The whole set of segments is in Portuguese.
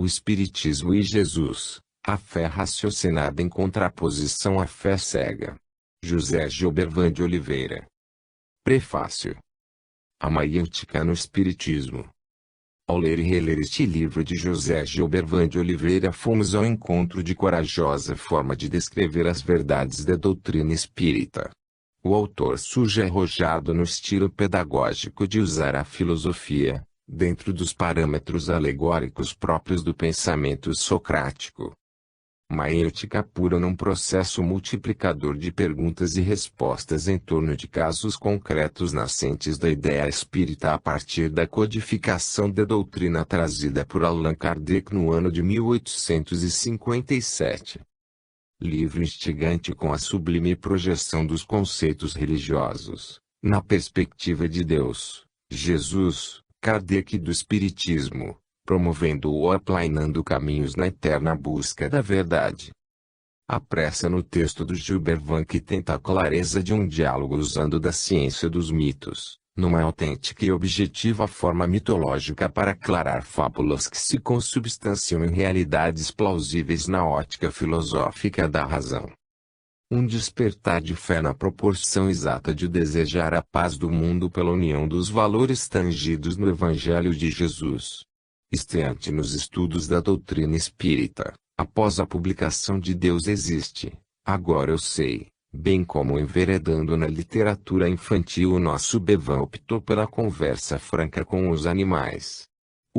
O Espiritismo e Jesus, a fé raciocinada em contraposição à fé cega. José Gilbervan de Oliveira. Prefácio. A maiêutica no Espiritismo. Ao ler e reler este livro de José Gilbervan de Oliveira, fomos ao encontro de corajosa forma de descrever as verdades da doutrina espírita. O autor surge arrojado no estilo pedagógico de usar a filosofia, dentro dos parâmetros alegóricos próprios do pensamento socrático. Maiêutica pura num processo multiplicador de perguntas e respostas em torno de casos concretos nascentes da ideia espírita a partir da codificação da doutrina trazida por Allan Kardec no ano de 1857. Livro instigante com a sublime projeção dos conceitos religiosos, na perspectiva de Deus, Jesus, Kardec e do Espiritismo, promovendo ou aplainando caminhos na eterna busca da verdade. A pressa no texto do Gilbervan que tenta a clareza de um diálogo usando da ciência dos mitos, numa autêntica e objetiva forma mitológica para aclarar fábulas que se consubstanciam em realidades plausíveis na ótica filosófica da razão. Um despertar de fé na proporção exata de desejar a paz do mundo pela união dos valores tangidos no Evangelho de Jesus. Esteante nos estudos da doutrina espírita, após a publicação de Deus existe, agora eu sei, bem como enveredando na literatura infantil, o nosso Bevan optou pela conversa franca com os animais.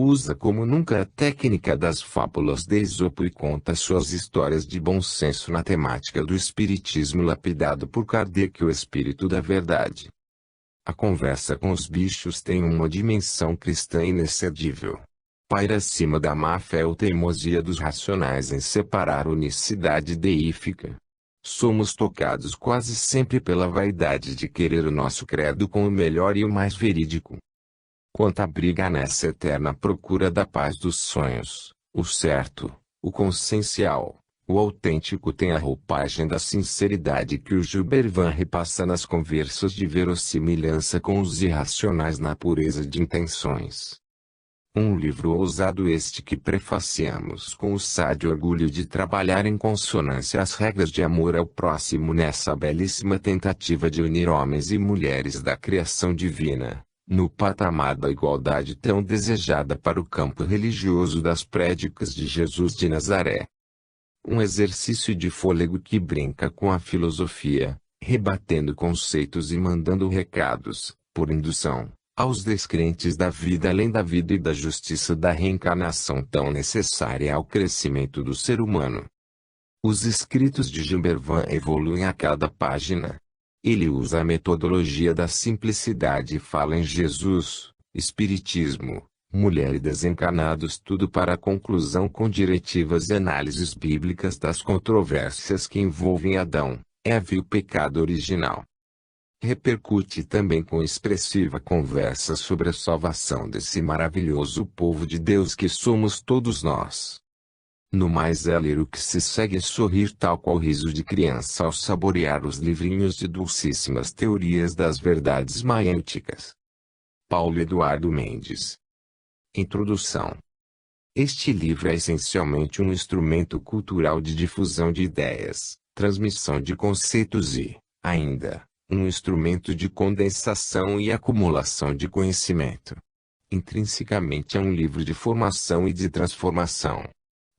Usa como nunca a técnica das fábulas de Esopo e conta suas histórias de bom senso na temática do espiritismo lapidado por Kardec, o espírito da verdade. A conversa com os bichos tem uma dimensão cristã inexcedível. Paira acima da má-fé ou teimosia dos racionais em separar unicidade deífica. Somos tocados quase sempre pela vaidade de querer o nosso credo com o melhor e o mais verídico. Quanta briga nessa eterna procura da paz dos sonhos, o certo, o consciencial, o autêntico tem a roupagem da sinceridade que o Gilbervan repassa nas conversas de verossimilhança com os irracionais na pureza de intenções. Um livro ousado este que prefaciamos com o sádio orgulho de trabalhar em consonância às regras de amor ao próximo nessa belíssima tentativa de unir homens e mulheres da criação divina, no patamar da igualdade tão desejada para o campo religioso das prédicas de Jesus de Nazaré. Um exercício de fôlego que brinca com a filosofia, rebatendo conceitos e mandando recados, por indução, aos descrentes da vida além da vida e da justiça da reencarnação tão necessária ao crescimento do ser humano. Os escritos de Gilbervan evoluem a cada página. Ele usa a metodologia da simplicidade e fala em Jesus, Espiritismo, mulher e desencarnados, tudo para a conclusão com diretivas e análises bíblicas das controvérsias que envolvem Adão, Eva e o pecado original. Repercute também com expressiva conversa sobre a salvação desse maravilhoso povo de Deus que somos todos nós. No mais é ler o que se segue e sorrir tal qual riso de criança ao saborear os livrinhos de dulcíssimas teorias das verdades maiêuticas. Paulo Eduardo Mendes. Introdução. Este livro é essencialmente um instrumento cultural de difusão de ideias, transmissão de conceitos e, ainda, um instrumento de condensação e acumulação de conhecimento. Intrinsecamente é um livro de formação e de transformação.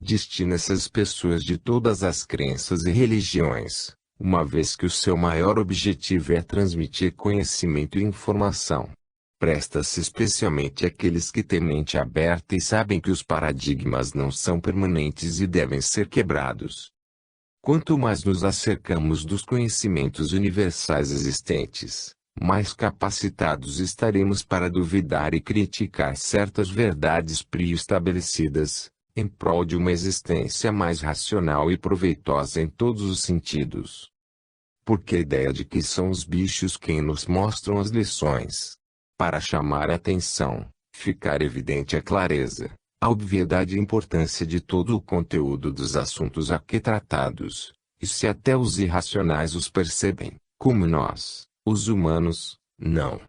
Destina-se às pessoas de todas as crenças e religiões, uma vez que o seu maior objetivo é transmitir conhecimento e informação. Presta-se especialmente àqueles que têm mente aberta e sabem que os paradigmas não são permanentes e devem ser quebrados. Quanto mais nos acercamos dos conhecimentos universais existentes, mais capacitados estaremos para duvidar e criticar certas verdades pré-estabelecidas, em prol de uma existência mais racional e proveitosa em todos os sentidos. Porque a ideia de que são os bichos quem nos mostram as lições. Para chamar a atenção, ficar evidente a clareza, a obviedade e importância de todo o conteúdo dos assuntos aqui tratados, e se até os irracionais os percebem, como nós, os humanos, não.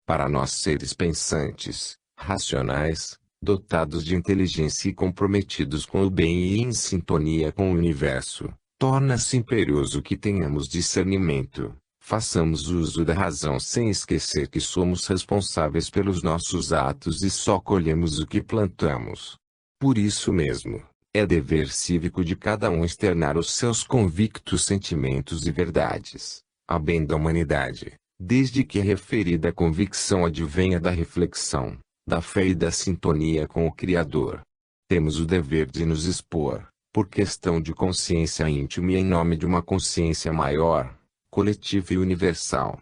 Para nós seres pensantes, racionais, Dotados de inteligência e comprometidos com o bem e em sintonia com o universo, torna-se imperioso que tenhamos discernimento. Façamos uso da razão sem esquecer que somos responsáveis pelos nossos atos e só colhemos o que plantamos. Por isso mesmo, é dever cívico de cada um externar os seus convictos sentimentos e verdades, a bem da humanidade, desde que a referida convicção advenha da reflexão, da fé e da sintonia com o Criador. Temos o dever de nos expor, por questão de consciência íntima e em nome de uma consciência maior, coletiva e universal.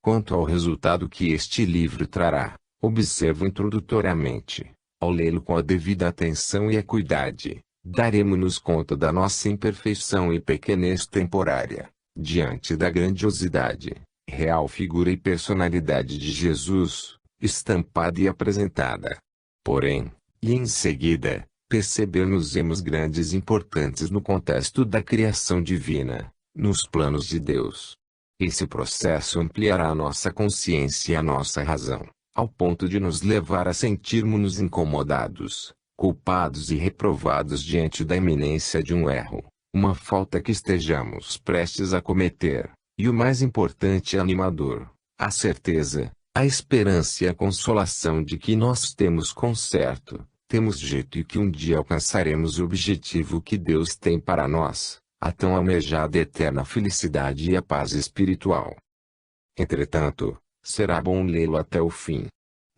Quanto ao resultado que este livro trará, observo introdutoriamente. Ao lê-lo com a devida atenção e acuidade, daremos-nos conta da nossa imperfeição e pequenez temporária, diante da grandiosidade, real figura e personalidade de Jesus, estampada e apresentada. Porém, e em seguida, perceber-nos-emos grandes e importantes no contexto da criação divina, nos planos de Deus. Esse processo ampliará a nossa consciência e a nossa razão, ao ponto de nos levar a sentirmos-nos incomodados, culpados e reprovados diante da iminência de um erro, uma falta que estejamos prestes a cometer, e o mais importante e animador, a certeza, a esperança e a consolação de que nós temos conserto, temos jeito e que um dia alcançaremos o objetivo que Deus tem para nós, a tão almejada eterna felicidade e a paz espiritual. Entretanto, será bom lê-lo até o fim.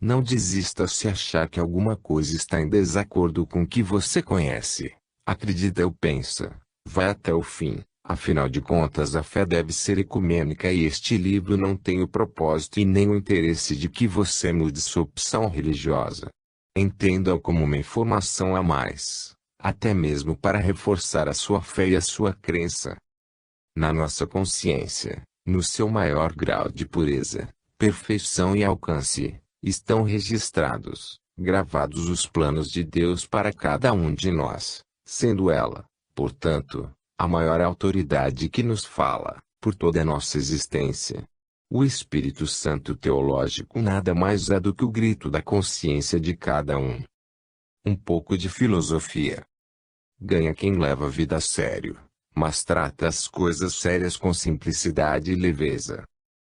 Não desista se achar que alguma coisa está em desacordo com o que você conhece. Acredita ou pensa. Vai até o fim. Afinal de contas, a fé deve ser ecumênica e este livro não tem o propósito e nem o interesse de que você mude sua opção religiosa. Entenda-o como uma informação a mais, até mesmo para reforçar a sua fé e a sua crença. Na nossa consciência, no seu maior grau de pureza, perfeição e alcance, estão registrados, gravados os planos de Deus para cada um de nós, sendo ela, portanto, a maior autoridade que nos fala, por toda a nossa existência. O Espírito Santo teológico nada mais é do que o grito da consciência de cada um. Um pouco de filosofia. Ganha quem leva a vida a sério, mas trata as coisas sérias com simplicidade e leveza.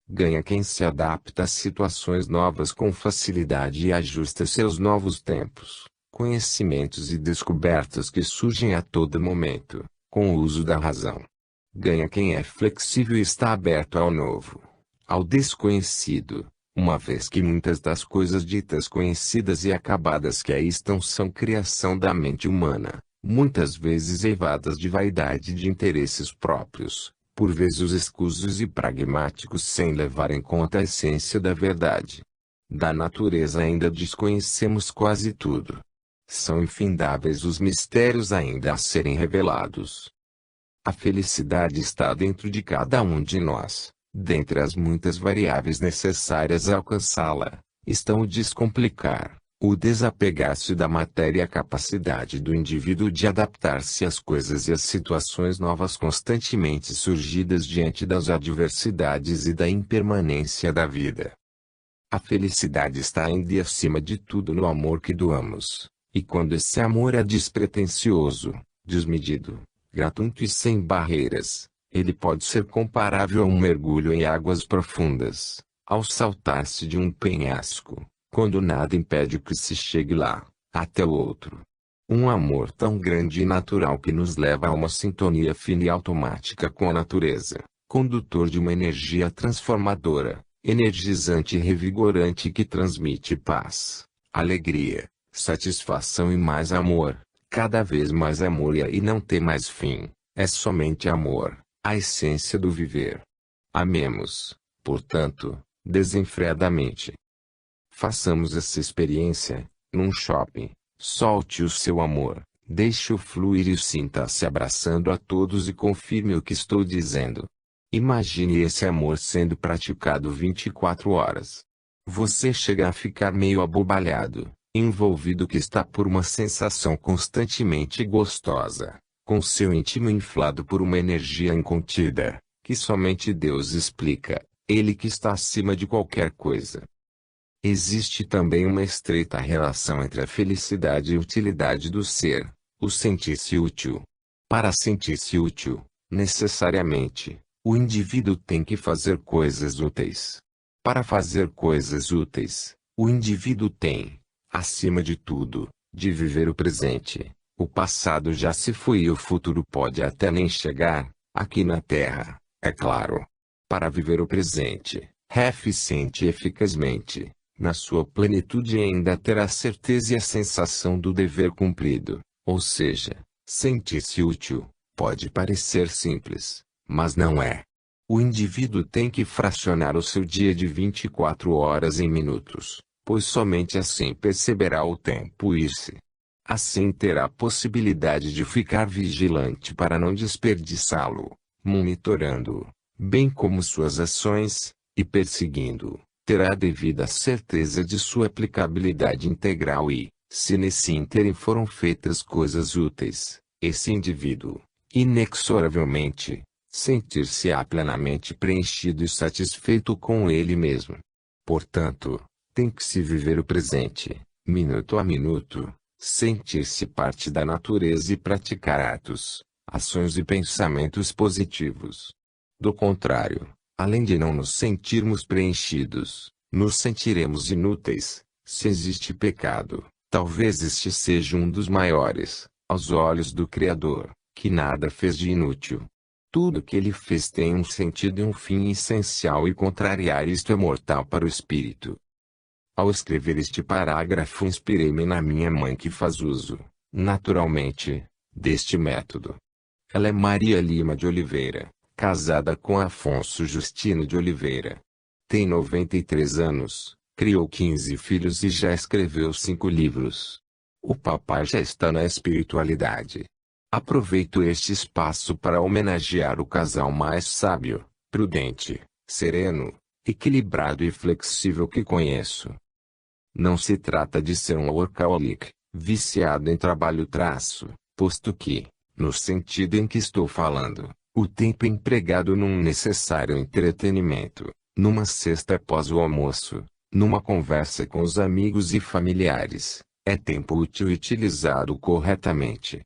Ganha quem se adapta às situações novas com facilidade e ajusta seus novos tempos, conhecimentos e descobertas que surgem a todo momento, com o uso da razão. Ganha quem é flexível e está aberto ao novo, ao desconhecido, uma vez que muitas das coisas ditas conhecidas e acabadas que aí estão são criação da mente humana, muitas vezes eivadas de vaidade e de interesses próprios, por vezes escusos e pragmáticos sem levar em conta a essência da verdade. Da natureza ainda desconhecemos quase tudo. São infindáveis os mistérios ainda a serem revelados. A felicidade está dentro de cada um de nós. Dentre as muitas variáveis necessárias a alcançá-la, estão o descomplicar, o desapegar-se da matéria e a capacidade do indivíduo de adaptar-se às coisas e às situações novas constantemente surgidas diante das adversidades e da impermanência da vida. A felicidade está ainda e acima de tudo no amor que doamos, e quando esse amor é despretensioso, desmedido, gratuito e sem barreiras, ele pode ser comparável a um mergulho em águas profundas, ao saltar-se de um penhasco, quando nada impede que se chegue lá, até o outro. Um amor tão grande e natural que nos leva a uma sintonia fina e automática com a natureza, condutor de uma energia transformadora, energizante e revigorante que transmite paz, alegria, satisfação e mais amor, cada vez mais amor e não tem mais fim, é somente amor. A essência do viver. Amemos, portanto, desenfreadamente. Façamos essa experiência, num shopping, solte o seu amor, deixe-o fluir e sinta-se abraçando a todos e confirme o que estou dizendo. Imagine esse amor sendo praticado 24 horas. Você chega a ficar meio abobalhado, envolvido que está por uma sensação constantemente gostosa, com seu íntimo inflado por uma energia incontida, que somente Deus explica, Ele que está acima de qualquer coisa. Existe também uma estreita relação entre a felicidade e utilidade do ser, o sentir-se útil. Para sentir-se útil, necessariamente, o indivíduo tem que fazer coisas úteis. Para fazer coisas úteis, o indivíduo tem, acima de tudo, de viver o presente. O passado já se foi e o futuro pode até nem chegar, aqui na Terra, é claro. Para viver o presente, eficiente e eficazmente, na sua plenitude ainda ter a certeza e a sensação do dever cumprido, ou seja, sentir-se útil, pode parecer simples, mas não é. O indivíduo tem que fracionar o seu dia de 24 horas em minutos, pois somente assim perceberá o tempo ir-se. Assim terá a possibilidade de ficar vigilante para não desperdiçá-lo, monitorando-o, bem como suas ações, e perseguindo-o, terá a devida certeza de sua aplicabilidade integral e, se nesse ínterim foram feitas coisas úteis, esse indivíduo, inexoravelmente, sentir-se-á plenamente preenchido e satisfeito com ele mesmo. Portanto, tem que se viver o presente, minuto a minuto, sentir-se parte da natureza e praticar atos, ações e pensamentos positivos. Do contrário, além de não nos sentirmos preenchidos, nos sentiremos inúteis. Se existe pecado, talvez este seja um dos maiores, aos olhos do Criador, que nada fez de inútil. Tudo que ele fez tem um sentido e um fim essencial e contrariar isto é mortal para o espírito. Ao escrever este parágrafo inspirei-me na minha mãe que faz uso, naturalmente, deste método. Ela é Maria Lima de Oliveira, casada com Afonso Justino de Oliveira. Tem 93 anos, criou 15 filhos e já escreveu 5 livros. O papai já está na espiritualidade. Aproveito este espaço para homenagear o casal mais sábio, prudente, sereno, equilibrado e flexível que conheço. Não se trata de ser um workaholic, viciado em trabalho posto que, no sentido em que estou falando, o tempo empregado num necessário entretenimento, numa cesta após o almoço, numa conversa com os amigos e familiares, é tempo útil utilizado corretamente.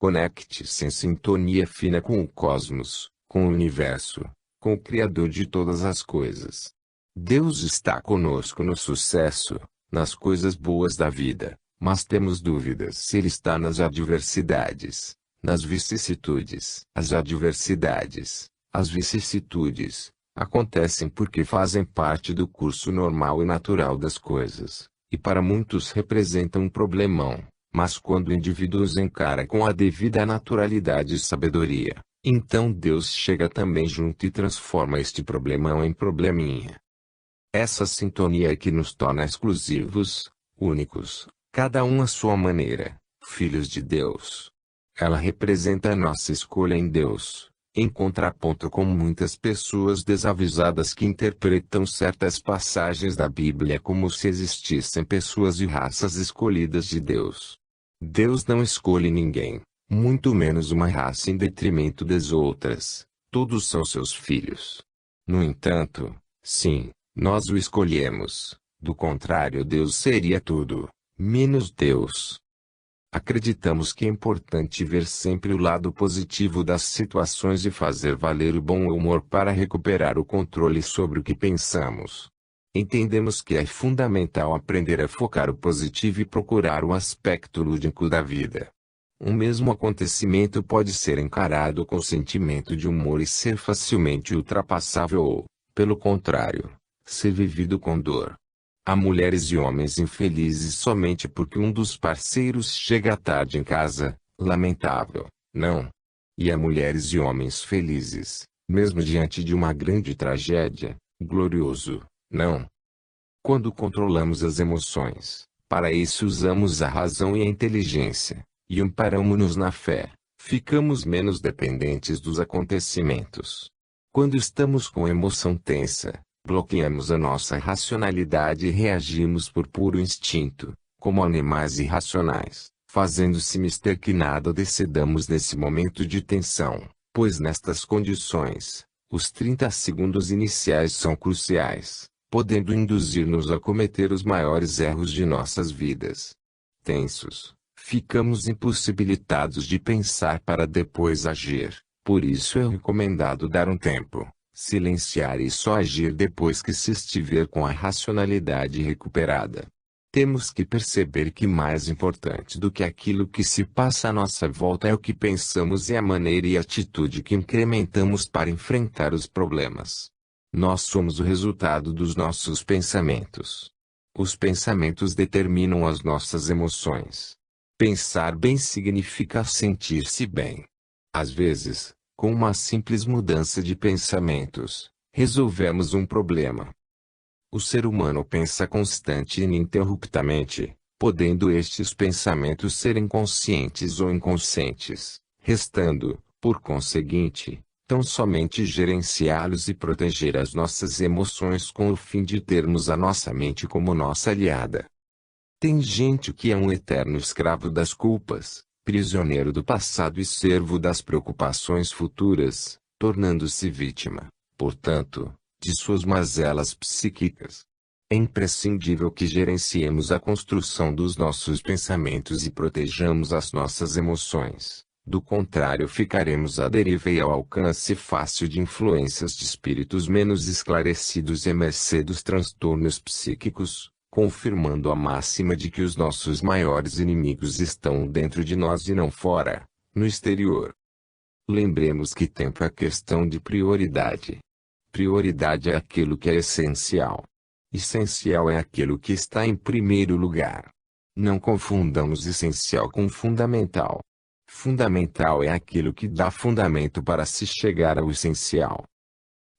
Conecte-se em sintonia fina com o cosmos, com o universo, com o Criador de todas as coisas. Deus está conosco no sucesso, nas coisas boas da vida, mas temos dúvidas se Ele está nas adversidades, nas vicissitudes. As adversidades, as vicissitudes, acontecem porque fazem parte do curso normal e natural das coisas, e para muitos representam um problemão. Mas quando o indivíduo os encara com a devida naturalidade e sabedoria, então Deus chega também junto e transforma este problemão em probleminha. Essa sintonia é que nos torna exclusivos, únicos, cada um à sua maneira, filhos de Deus. Ela representa a nossa escolha em Deus, em contraponto com muitas pessoas desavisadas que interpretam certas passagens da Bíblia como se existissem pessoas e raças escolhidas de Deus. Deus não escolhe ninguém, muito menos uma raça em detrimento das outras. Todos são seus filhos. No entanto, sim, nós o escolhemos. Do contrário, Deus seria tudo, menos Deus. Acreditamos que é importante ver sempre o lado positivo das situações e fazer valer o bom humor para recuperar o controle sobre o que pensamos. Entendemos que é fundamental aprender a focar o positivo e procurar o aspecto lúdico da vida. Um mesmo acontecimento pode ser encarado com sentimento de humor e ser facilmente ultrapassável ou, pelo contrário, ser vivido com dor. Há mulheres e homens infelizes somente porque um dos parceiros chega tarde em casa, lamentável, não. E há mulheres e homens felizes, mesmo diante de uma grande tragédia, glorioso, não. Quando controlamos as emoções, para isso usamos a razão e a inteligência, e amparamo-nos na fé, ficamos menos dependentes dos acontecimentos. Quando estamos com emoção tensa, bloqueamos a nossa racionalidade e reagimos por puro instinto, como animais irracionais, fazendo-se mister que nada decidamos nesse momento de tensão, pois nestas condições, os 30 segundos iniciais são cruciais. podendo induzir-nos a cometer os maiores erros de nossas vidas. Tensos, ficamos impossibilitados de pensar para depois agir. Por isso é recomendado dar um tempo, silenciar e só agir depois que se estiver com a racionalidade recuperada. Temos que perceber que mais importante do que aquilo que se passa à nossa volta é o que pensamos e a maneira e atitude que incrementamos para enfrentar os problemas. Nós somos o resultado dos nossos pensamentos. Os pensamentos determinam as nossas emoções. Pensar bem significa sentir-se bem. Às vezes, com uma simples mudança de pensamentos, resolvemos um problema. O ser humano pensa constante e ininterruptamente, podendo estes pensamentos serem conscientes ou inconscientes, restando, por conseguinte, tão somente gerenciá-los e proteger as nossas emoções com o fim de termos a nossa mente como nossa aliada. Tem gente que é um eterno escravo das culpas, prisioneiro do passado e servo das preocupações futuras, tornando-se vítima, portanto, de suas mazelas psíquicas. É imprescindível que gerenciemos a construção dos nossos pensamentos e protejamos as nossas emoções. Do contrário, ficaremos à deriva e ao alcance fácil de influências de espíritos menos esclarecidos e à mercê dos transtornos psíquicos, confirmando a máxima de que os nossos maiores inimigos estão dentro de nós e não fora, no exterior. Lembremos que tempo é questão de prioridade. Prioridade é aquilo que é essencial. Essencial é aquilo que está em primeiro lugar. Não confundamos essencial com fundamental. Fundamental é aquilo que dá fundamento para se chegar ao essencial.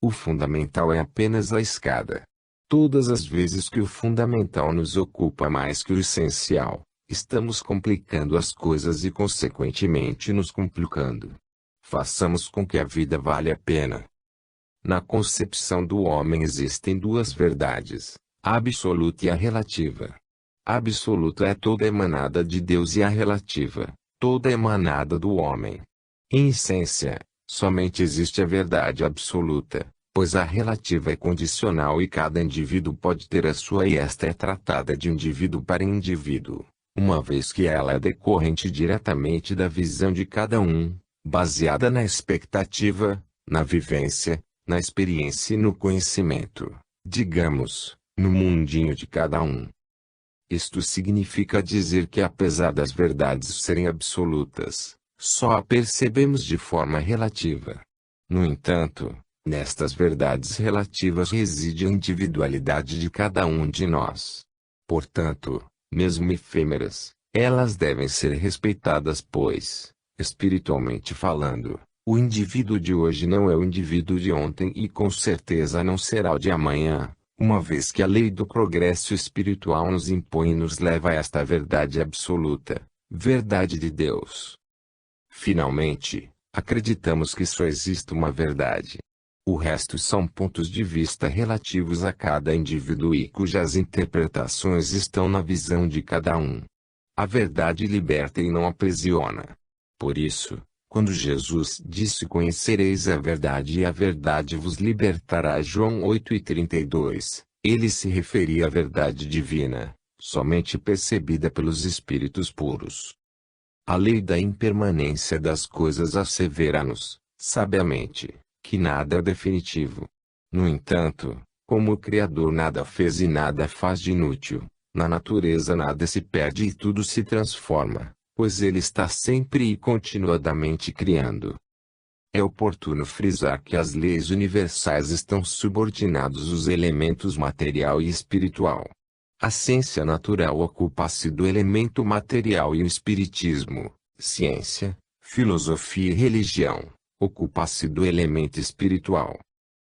O fundamental é apenas a escada. Todas as vezes que o fundamental nos ocupa mais que o essencial, estamos complicando as coisas e consequentemente nos complicando. Façamos com que a vida valha a pena. Na concepção do homem existem duas verdades, a absoluta e a relativa. A absoluta é toda emanada de Deus e a relativa, toda emanada do homem. Em essência, somente existe a verdade absoluta, pois a relativa é condicional e cada indivíduo pode ter a sua e esta é tratada de indivíduo para indivíduo, uma vez que ela é decorrente diretamente da visão de cada um, baseada na expectativa, na vivência, na experiência e no conhecimento, digamos, no mundinho de cada um. Isto significa dizer que apesar das verdades serem absolutas, só a percebemos de forma relativa. No entanto, nestas verdades relativas reside a individualidade de cada um de nós. Portanto, mesmo efêmeras, elas devem ser respeitadas pois, espiritualmente falando, o indivíduo de hoje não é o indivíduo de ontem e com certeza não será o de amanhã, uma vez que a lei do progresso espiritual nos impõe e nos leva a esta verdade absoluta, verdade de Deus. Finalmente, acreditamos que só existe uma verdade. O resto são pontos de vista relativos a cada indivíduo e cujas interpretações estão na visão de cada um. A verdade liberta e não aprisiona. Por isso, quando Jesus disse conhecereis a verdade e a verdade vos libertará João 8:32, ele se referia à verdade divina, somente percebida pelos espíritos puros. A lei da impermanência das coisas assevera-nos, sabiamente, que nada é definitivo. No entanto, como o Criador nada fez e nada faz de inútil, na natureza nada se perde e tudo se transforma, pois ele está sempre e continuadamente criando. É oportuno frisar que as leis universais estão subordinados aos elementos material e espiritual. A ciência natural ocupa-se do elemento material e o espiritismo, ciência, filosofia e religião, ocupa-se do elemento espiritual.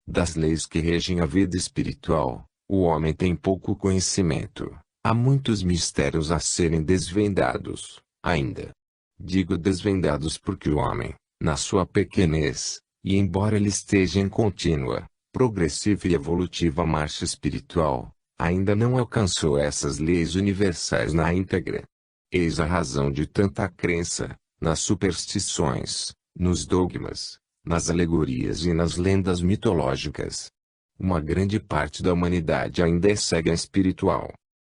Das leis que regem a vida espiritual, o homem tem pouco conhecimento. Há muitos mistérios a serem desvendados, ainda. Digo desvendados porque o homem, na sua pequenez, e embora ele esteja em contínua, progressiva e evolutiva marcha espiritual, ainda não alcançou essas leis universais na íntegra. Eis a razão de tanta crença, nas superstições, nos dogmas, nas alegorias e nas lendas mitológicas. uma grande parte da humanidade ainda é cega espiritual.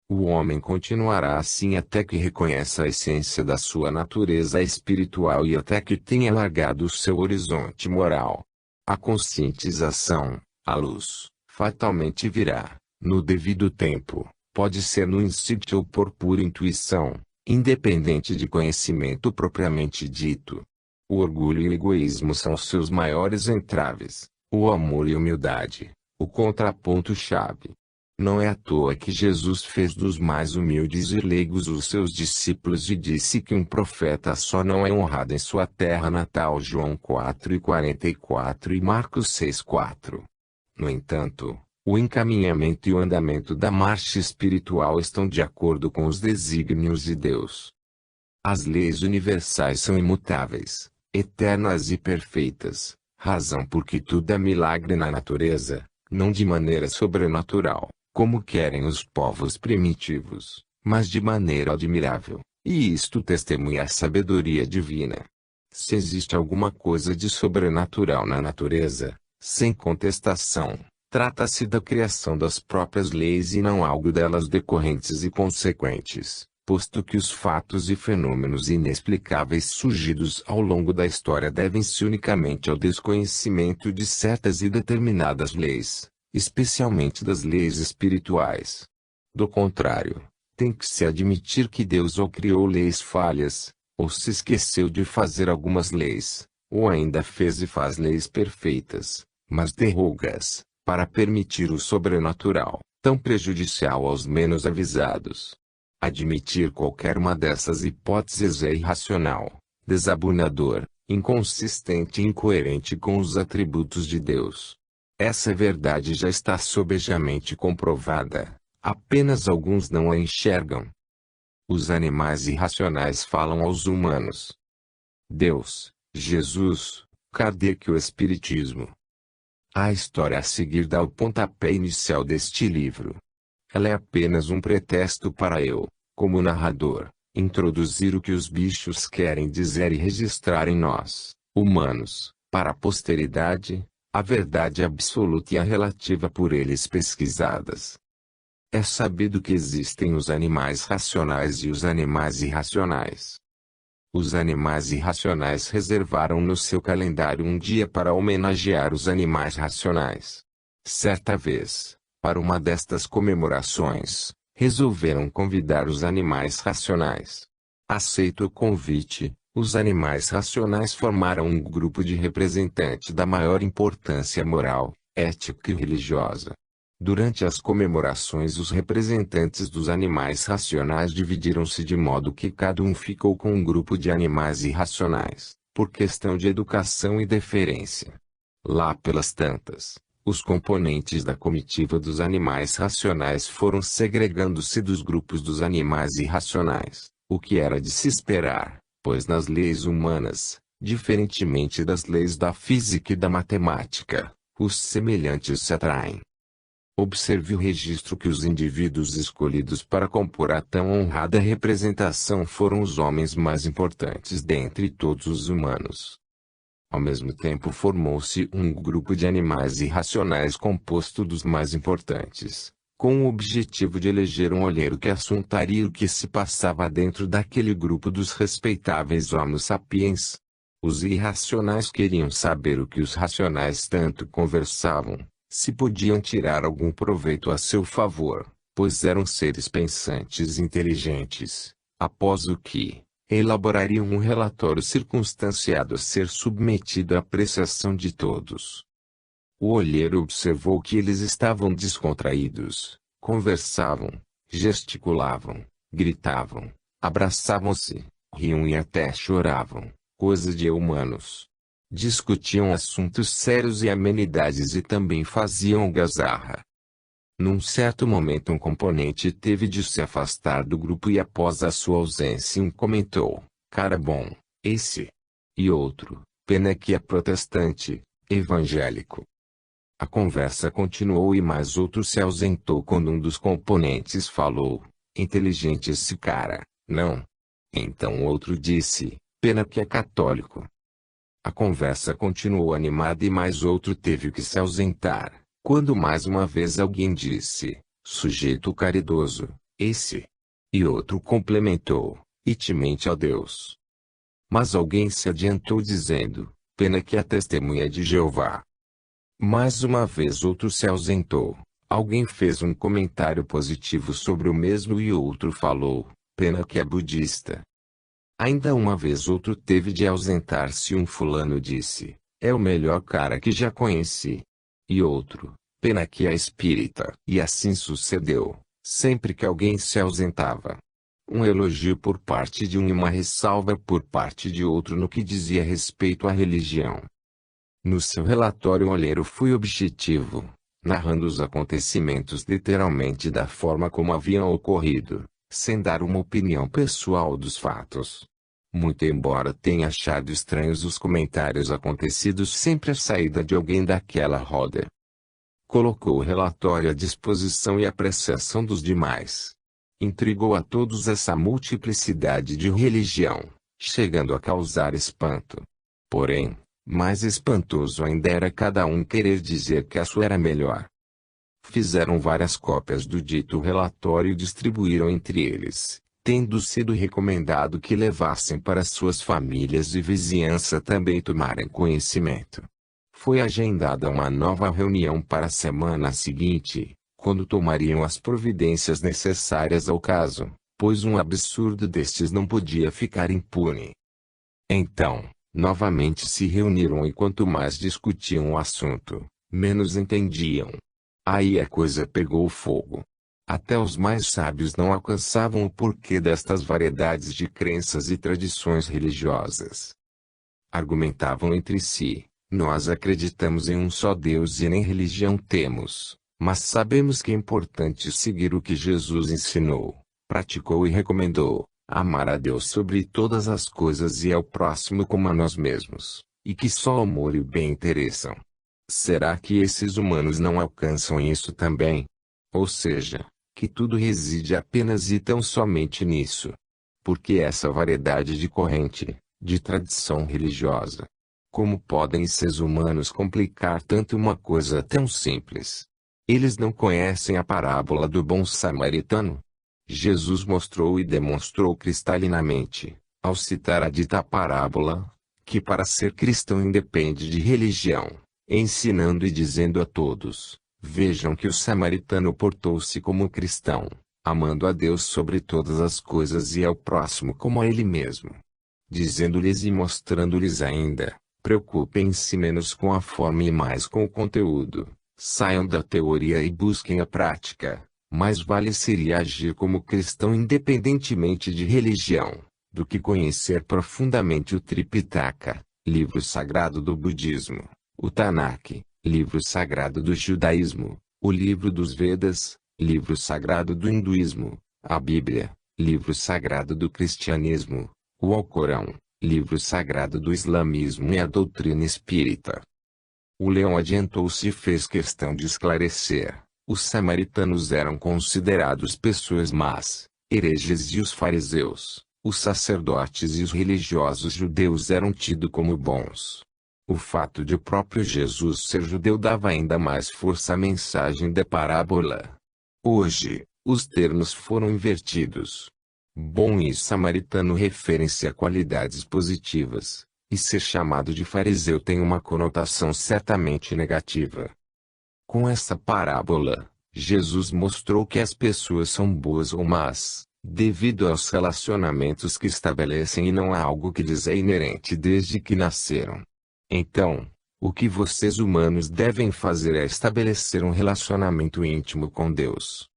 O homem continuará assim até que reconheça a essência da sua natureza espiritual e até que tenha largado o seu horizonte moral. A conscientização, a luz, fatalmente virá, no devido tempo, pode ser no instinto ou por pura intuição, independente de conhecimento propriamente dito. O orgulho e o egoísmo são seus maiores entraves, o amor e a humildade, o contraponto-chave. Não é à toa que Jesus fez dos mais humildes e leigos os seus discípulos e disse que um profeta só não é honrado em sua terra natal. João 4:44 e Marcos 6:4. No entanto, o encaminhamento e o andamento da marcha espiritual estão de acordo com os desígnios de Deus. As leis universais são imutáveis, eternas e perfeitas, razão por que tudo é milagre na natureza, não de maneira sobrenatural, como querem os povos primitivos, mas de maneira admirável, e isto testemunha a sabedoria divina. Se existe alguma coisa de sobrenatural na natureza, sem contestação, trata-se da criação das próprias leis e não algo delas decorrentes e consequentes, posto que os fatos e fenômenos inexplicáveis surgidos ao longo da história devem-se unicamente ao desconhecimento de certas e determinadas leis, especialmente das leis espirituais. Do contrário, tem que se admitir que Deus ou criou leis falhas, ou se esqueceu de fazer algumas leis, ou ainda fez e faz leis perfeitas, mas derrogas, para permitir o sobrenatural, tão prejudicial aos menos avisados. Admitir qualquer uma dessas hipóteses é irracional, desabunador, inconsistente e incoerente com os atributos de Deus. Essa verdade já está sobejamente comprovada, apenas alguns não a enxergam. Os animais irracionais falam aos humanos. Deus, Jesus, Kardec e o Espiritismo. A história a seguir dá o pontapé inicial deste livro. Ela é apenas um pretexto para eu, como narrador, introduzir o que os bichos querem dizer e registrar em nós, humanos, para a posteridade, a verdade absoluta e a relativa por eles pesquisadas. É sabido que existem os animais racionais e os animais irracionais. Os animais irracionais reservaram no seu calendário um dia para homenagear os animais racionais. Certa vez, para uma destas comemorações, resolveram convidar os animais racionais. Aceito o convite, os animais racionais formaram um grupo de representantes da maior importância moral, ética e religiosa. Durante as comemorações, os representantes dos animais racionais dividiram-se de modo que cada um ficou com um grupo de animais irracionais, por questão de educação e deferência. Lá pelas tantas, os componentes da comitiva dos animais racionais foram segregando-se dos grupos dos animais irracionais, o que era de se esperar, pois nas leis humanas, diferentemente das leis da física e da matemática, os semelhantes se atraem. Observe o registro que os indivíduos escolhidos para compor a tão honrada representação foram os homens mais importantes dentre todos os humanos. Ao mesmo tempo formou-se um grupo de animais irracionais composto dos mais importantes, com o objetivo de eleger um olheiro que assuntaria o que se passava dentro daquele grupo dos respeitáveis Homo sapiens. Os irracionais queriam saber o que os racionais tanto conversavam, se podiam tirar algum proveito a seu favor, pois eram seres pensantes e inteligentes, após o que, elaborariam um relatório circunstanciado a ser submetido à apreciação de todos. O olheiro observou que eles estavam descontraídos, conversavam, gesticulavam, gritavam, abraçavam-se, riam e até choravam, coisa de humanos. Discutiam assuntos sérios e amenidades e também faziam algazarra. Num certo momento um componente teve de se afastar do grupo e após a sua ausência um comentou, cara bom, esse. E outro, pena que é protestante, evangélico. A conversa continuou e mais outro se ausentou quando um dos componentes falou, inteligente esse cara, não? Então outro disse, pena que é católico. A conversa continuou animada e mais outro teve que se ausentar, Quando mais uma vez alguém disse, sujeito caridoso, esse. E outro complementou, e temente a Deus. Mas alguém se adiantou dizendo, pena que a testemunha de Jeová. Mais uma vez outro se ausentou. Alguém fez um comentário positivo sobre o mesmo e outro falou, pena que é budista. Ainda uma vez outro teve de ausentar-se e um fulano disse, é o melhor cara que já conheci. E outro, pena que é espírita. E assim sucedeu, sempre que alguém se ausentava. Um elogio por parte de um e uma ressalva por parte de outro no que dizia respeito à religião. No seu relatório o olheiro foi objetivo, narrando os acontecimentos literalmente da forma como haviam ocorrido, sem dar uma opinião pessoal dos fatos. Muito embora tenha achado estranhos os comentários acontecidos sempre à saída de alguém daquela roda. Colocou o relatório à disposição e apreciação dos demais. Intrigou a todos essa multiplicidade de religião, chegando a causar espanto. Porém, mais espantoso ainda era cada um querer dizer que a sua era melhor. Fizeram várias cópias do dito relatório e distribuíram entre eles, tendo sido recomendado que levassem para suas famílias e vizinhança também tomarem conhecimento. Foi agendada uma nova reunião para a semana seguinte, quando tomariam as providências necessárias ao caso, pois um absurdo destes não podia ficar impune. Então, novamente se reuniram e quanto mais discutiam o assunto, menos entendiam. Aí a coisa pegou fogo. Até os mais sábios não alcançavam o porquê destas variedades de crenças e tradições religiosas. Argumentavam entre si, nós acreditamos em um só Deus e nem religião temos. Mas sabemos que é importante seguir o que Jesus ensinou, praticou e recomendou, amar a Deus sobre todas as coisas e ao próximo como a nós mesmos, e que só o amor e o bem interessam. Será que esses humanos não alcançam isso também? Ou seja, que tudo reside apenas e tão somente nisso. Porque essa variedade de corrente, de tradição religiosa? Como podem esses humanos complicar tanto uma coisa tão simples? Eles não conhecem a parábola do bom samaritano? Jesus mostrou e demonstrou cristalinamente, ao citar a dita parábola, que para ser cristão independe de religião, ensinando e dizendo a todos, vejam que o samaritano portou-se como cristão, amando a Deus sobre todas as coisas e ao próximo como a ele mesmo. Dizendo-lhes e mostrando-lhes ainda, preocupem-se menos com a forma e mais com o conteúdo. Saiam da teoria e busquem a prática. Mais vale seria agir como cristão independentemente de religião, do que conhecer profundamente o Tripitaka, livro sagrado do budismo, o Tanakh, livro sagrado do judaísmo, o livro dos Vedas, livro sagrado do hinduísmo, a Bíblia, livro sagrado do cristianismo, o Alcorão, livro sagrado do islamismo e a doutrina espírita. O leão adiantou-se e fez questão de esclarecer. Os samaritanos eram considerados pessoas más, hereges e os fariseus, os sacerdotes e os religiosos judeus eram tidos como bons. O fato de o próprio Jesus ser judeu dava ainda mais força à mensagem da parábola. Hoje, os termos foram invertidos. Bom e samaritano referem-se a qualidades positivas. E ser chamado de fariseu tem uma conotação certamente negativa. Com essa parábola, Jesus mostrou que as pessoas são boas ou más, devido aos relacionamentos que estabelecem e não a algo que lhes é inerente desde que nasceram. Então, o que vocês humanos devem fazer é estabelecer um relacionamento íntimo com Deus.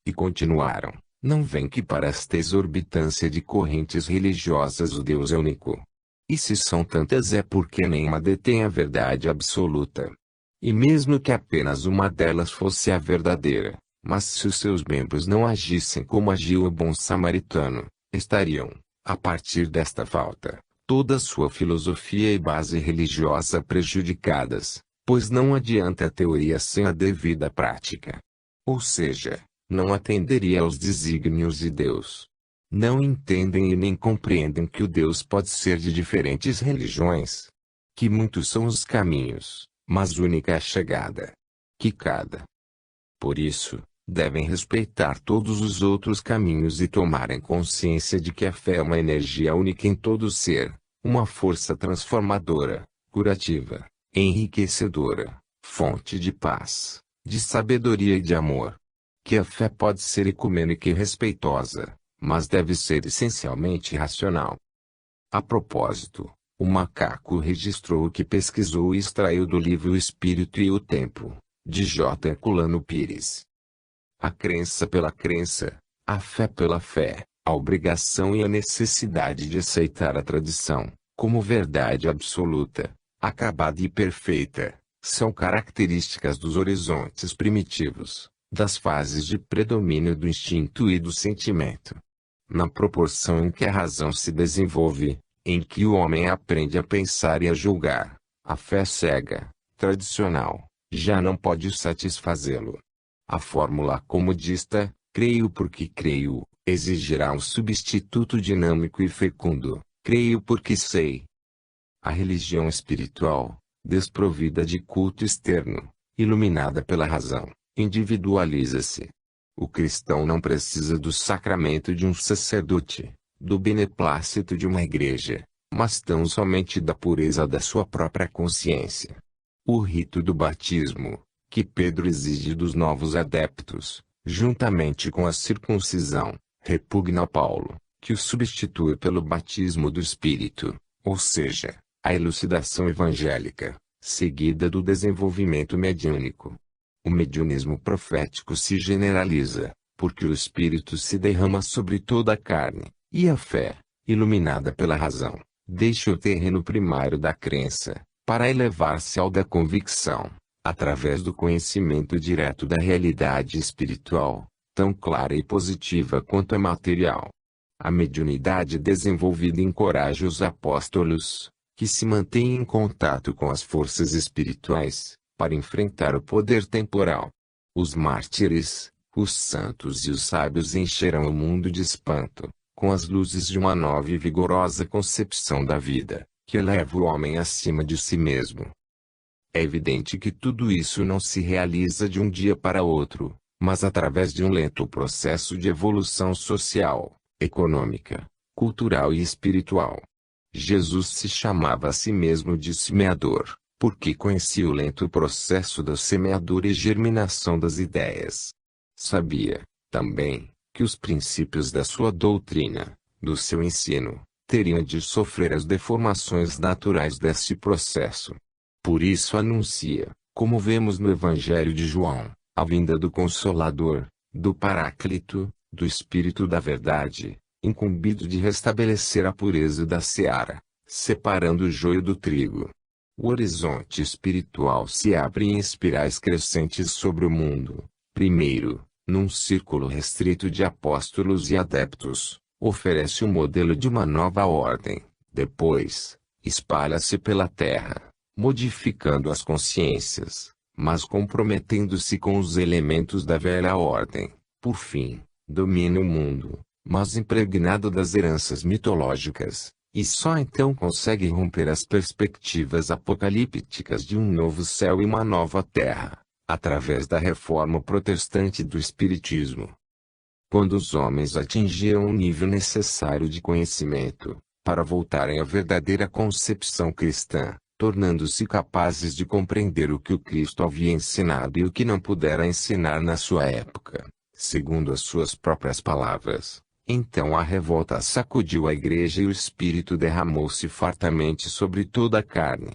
E continuaram, não vem que para esta exorbitância de correntes religiosas o Deus é único. E se são tantas é porque nenhuma detém a verdade absoluta. E mesmo que apenas uma delas fosse a verdadeira, mas se os seus membros não agissem como agiu o bom samaritano, estariam, a partir desta falta, toda a sua filosofia e base religiosa prejudicadas, pois não adianta a teoria sem a devida prática. Ou seja, não atenderia aos desígnios de Deus. Não entendem e nem compreendem que o Deus pode ser de diferentes religiões. Que muitos são os caminhos, mas única é a chegada. quicada. Por isso, devem respeitar todos os outros caminhos e tomarem consciência de que a fé é uma energia única em todo ser, uma força transformadora, curativa, enriquecedora, fonte de paz, de sabedoria e de amor. Que a fé pode ser ecumênica e respeitosa, mas deve ser essencialmente racional. A propósito, o macaco registrou o que pesquisou e extraiu do livro O Espírito e o Tempo, de J. Herculano Pires. A crença pela crença, a fé pela fé, a obrigação e a necessidade de aceitar a tradição, como verdade absoluta, acabada e perfeita, são características dos horizontes primitivos, das fases de predomínio do instinto e do sentimento. Na proporção em que a razão se desenvolve, em que o homem aprende a pensar e a julgar, a fé cega, tradicional, já não pode satisfazê-lo. A fórmula comodista, creio porque creio, exigirá um substituto dinâmico e fecundo, creio porque sei. A religião espiritual, desprovida de culto externo, iluminada pela razão, individualiza-se. O cristão não precisa do sacramento de um sacerdote, do beneplácito de uma igreja, mas tão somente da pureza da sua própria consciência. O rito do batismo, que Pedro exige dos novos adeptos, juntamente com a circuncisão, repugna a Paulo, que o substitui pelo batismo do Espírito, ou seja, a elucidação evangélica, seguida do desenvolvimento mediúnico. O mediunismo profético se generaliza, porque o Espírito se derrama sobre toda a carne, e a fé, iluminada pela razão, deixa o terreno primário da crença, para elevar-se ao da convicção, através do conhecimento direto da realidade espiritual, tão clara e positiva quanto é material. A mediunidade desenvolvida encoraja os apóstolos, que se mantêm em contato com as forças espirituais, para enfrentar o poder temporal. Os mártires, os santos e os sábios encherão o mundo de espanto, com as luzes de uma nova e vigorosa concepção da vida, que eleva o homem acima de si mesmo. É evidente que tudo isso não se realiza de um dia para outro, mas através de um lento processo de evolução social, econômica, cultural e espiritual. Jesus se chamava a si mesmo de semeador, porque conhecia o lento processo da semeadura e germinação das ideias. Sabia, também, que os princípios da sua doutrina, do seu ensino, teriam de sofrer as deformações naturais desse processo. Por isso anuncia, como vemos no Evangelho de João, a vinda do Consolador, do Paráclito, do Espírito da Verdade, incumbido de restabelecer a pureza da seara, separando o joio do trigo. O horizonte espiritual se abre em espirais crescentes sobre o mundo. Primeiro, num círculo restrito de apóstolos e adeptos, oferece o modelo de uma nova ordem. Depois, espalha-se pela terra, modificando as consciências, mas comprometendo-se com os elementos da velha ordem. Por fim, domina o mundo, mas impregnado das heranças mitológicas, e só então consegue romper as perspectivas apocalípticas de um novo céu e uma nova terra, através da reforma protestante do Espiritismo. Quando os homens atingiram o nível necessário de conhecimento, para voltarem à verdadeira concepção cristã, tornando-se capazes de compreender o que o Cristo havia ensinado e o que não pudera ensinar na sua época, segundo as suas próprias palavras, então a revolta sacudiu a igreja e o Espírito derramou-se fartamente sobre toda a carne.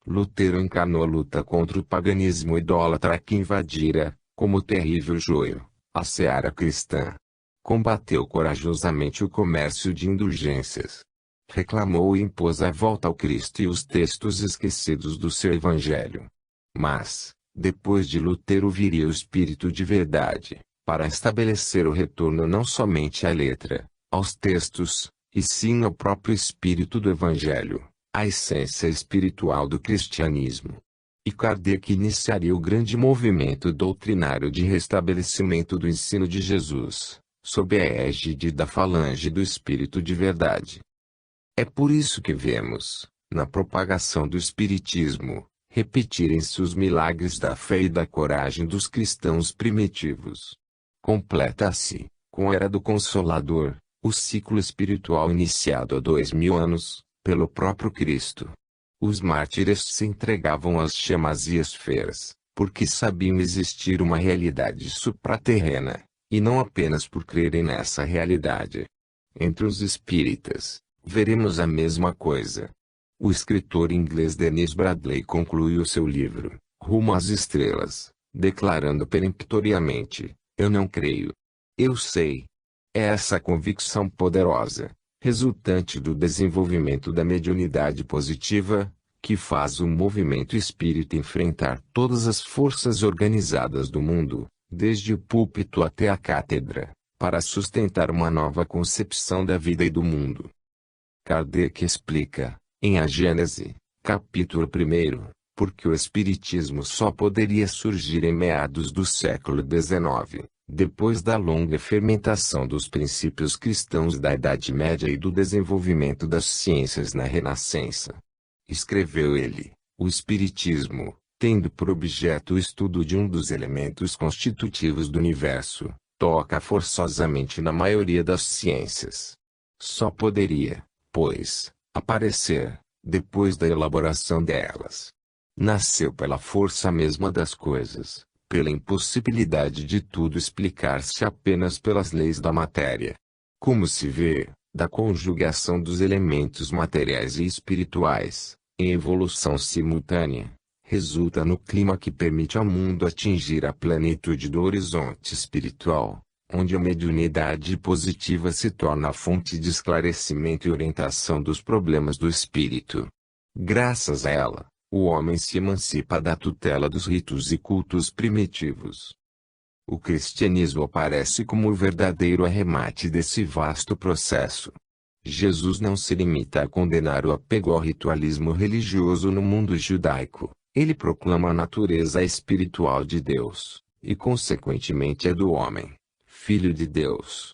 Lutero encarnou a luta contra o paganismo idólatra que invadira, como terrível joio, a seara cristã. Combateu corajosamente o comércio de indulgências. Reclamou e impôs a volta ao Cristo e os textos esquecidos do seu Evangelho. Mas, depois de Lutero viria o Espírito de verdade, para estabelecer o retorno não somente à letra, aos textos, e sim ao próprio espírito do Evangelho, a essência espiritual do cristianismo. E Kardec iniciaria o grande movimento doutrinário de restabelecimento do ensino de Jesus, sob a égide da falange do Espírito de Verdade. É por isso que vemos, na propagação do Espiritismo, repetirem-se os milagres da fé e da coragem dos cristãos primitivos. Completa-se, com a Era do Consolador, o ciclo espiritual iniciado há 2000 anos, pelo próprio Cristo. Os mártires se entregavam às chamas e esferas, porque sabiam existir uma realidade supraterrena, e não apenas por crerem nessa realidade. Entre os espíritas, veremos a mesma coisa. O escritor inglês Denis Bradley concluiu seu livro, Rumo às Estrelas, declarando peremptoriamente: eu não creio. Eu sei. É essa convicção poderosa, resultante do desenvolvimento da mediunidade positiva, que faz o movimento espírita enfrentar todas as forças organizadas do mundo, desde o púlpito até a cátedra, para sustentar uma nova concepção da vida e do mundo. Kardec explica, em A Gênese, capítulo 1, porque o Espiritismo só poderia surgir em meados do século XIX, depois da longa fermentação dos princípios cristãos da Idade Média e do desenvolvimento das ciências na Renascença. Escreveu ele, o Espiritismo, tendo por objeto o estudo de um dos elementos constitutivos do universo, toca forçosamente na maioria das ciências. Só poderia, pois, aparecer, depois da elaboração delas. Nasceu pela força mesma das coisas, pela impossibilidade de tudo explicar-se apenas pelas leis da matéria. Como se vê, da conjugação dos elementos materiais e espirituais, em evolução simultânea, resulta no clima que permite ao mundo atingir a plenitude do horizonte espiritual, onde a mediunidade positiva se torna a fonte de esclarecimento e orientação dos problemas do espírito. Graças a ela, o homem se emancipa da tutela dos ritos e cultos primitivos. O cristianismo aparece como o verdadeiro arremate desse vasto processo. Jesus não se limita a condenar o apego ao ritualismo religioso no mundo judaico. Ele proclama a natureza espiritual de Deus, e consequentemente a do homem, filho de Deus.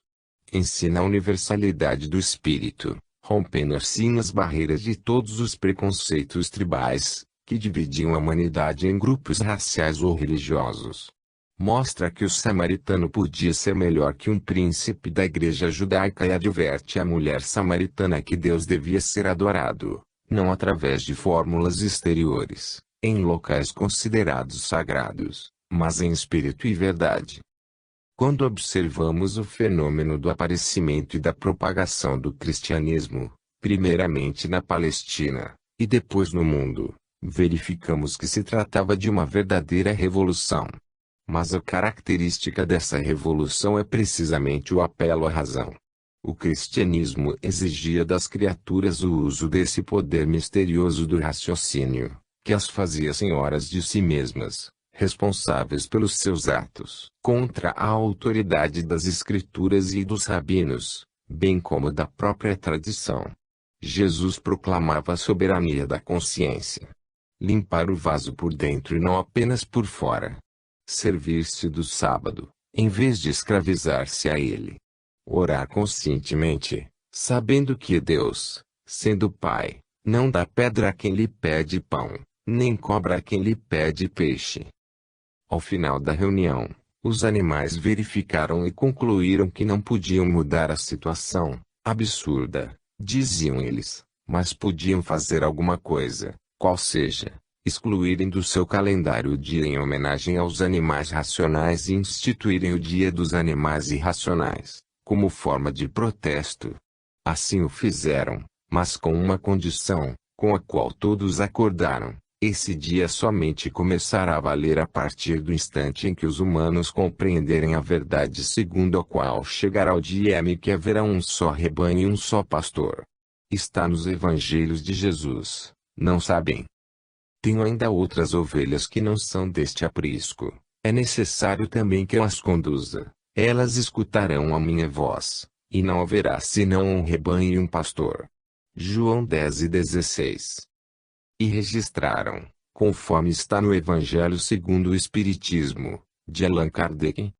Ensina a universalidade do espírito, rompendo assim as barreiras de todos os preconceitos tribais, que dividiam a humanidade em grupos raciais ou religiosos. Mostra que o samaritano podia ser melhor que um príncipe da igreja judaica e adverte a mulher samaritana que Deus devia ser adorado, não através de fórmulas exteriores, em locais considerados sagrados, mas em espírito e verdade. Quando observamos o fenômeno do aparecimento e da propagação do cristianismo, primeiramente na Palestina, e depois no mundo, verificamos que se tratava de uma verdadeira revolução. Mas a característica dessa revolução é precisamente o apelo à razão. O cristianismo exigia das criaturas o uso desse poder misterioso do raciocínio, que as fazia senhoras de si mesmas, responsáveis pelos seus atos, contra a autoridade das escrituras e dos rabinos, bem como da própria tradição. Jesus proclamava a soberania da consciência. Limpar o vaso por dentro e não apenas por fora. Servir-se do sábado, em vez de escravizar-se a ele. Orar conscientemente, sabendo que Deus, sendo Pai, não dá pedra a quem lhe pede pão, nem cobra a quem lhe pede peixe. Ao final da reunião, os animais verificaram e concluíram que não podiam mudar a situação, absurda, diziam eles, mas podiam fazer alguma coisa, qual seja, excluírem do seu calendário o dia em homenagem aos animais racionais e instituírem o Dia dos Animais Irracionais, como forma de protesto. Assim o fizeram, mas com uma condição, com a qual todos acordaram: esse dia somente começará a valer a partir do instante em que os humanos compreenderem a verdade segundo a qual chegará o dia em que haverá um só rebanho e um só pastor. Está nos evangelhos de Jesus, não sabem? Tenho ainda outras ovelhas que não são deste aprisco, é necessário também que eu as conduza, elas escutarão a minha voz, e não haverá senão um rebanho e um pastor. João 10:16. E registraram, conforme está no Evangelho segundo o Espiritismo, de Allan Kardec.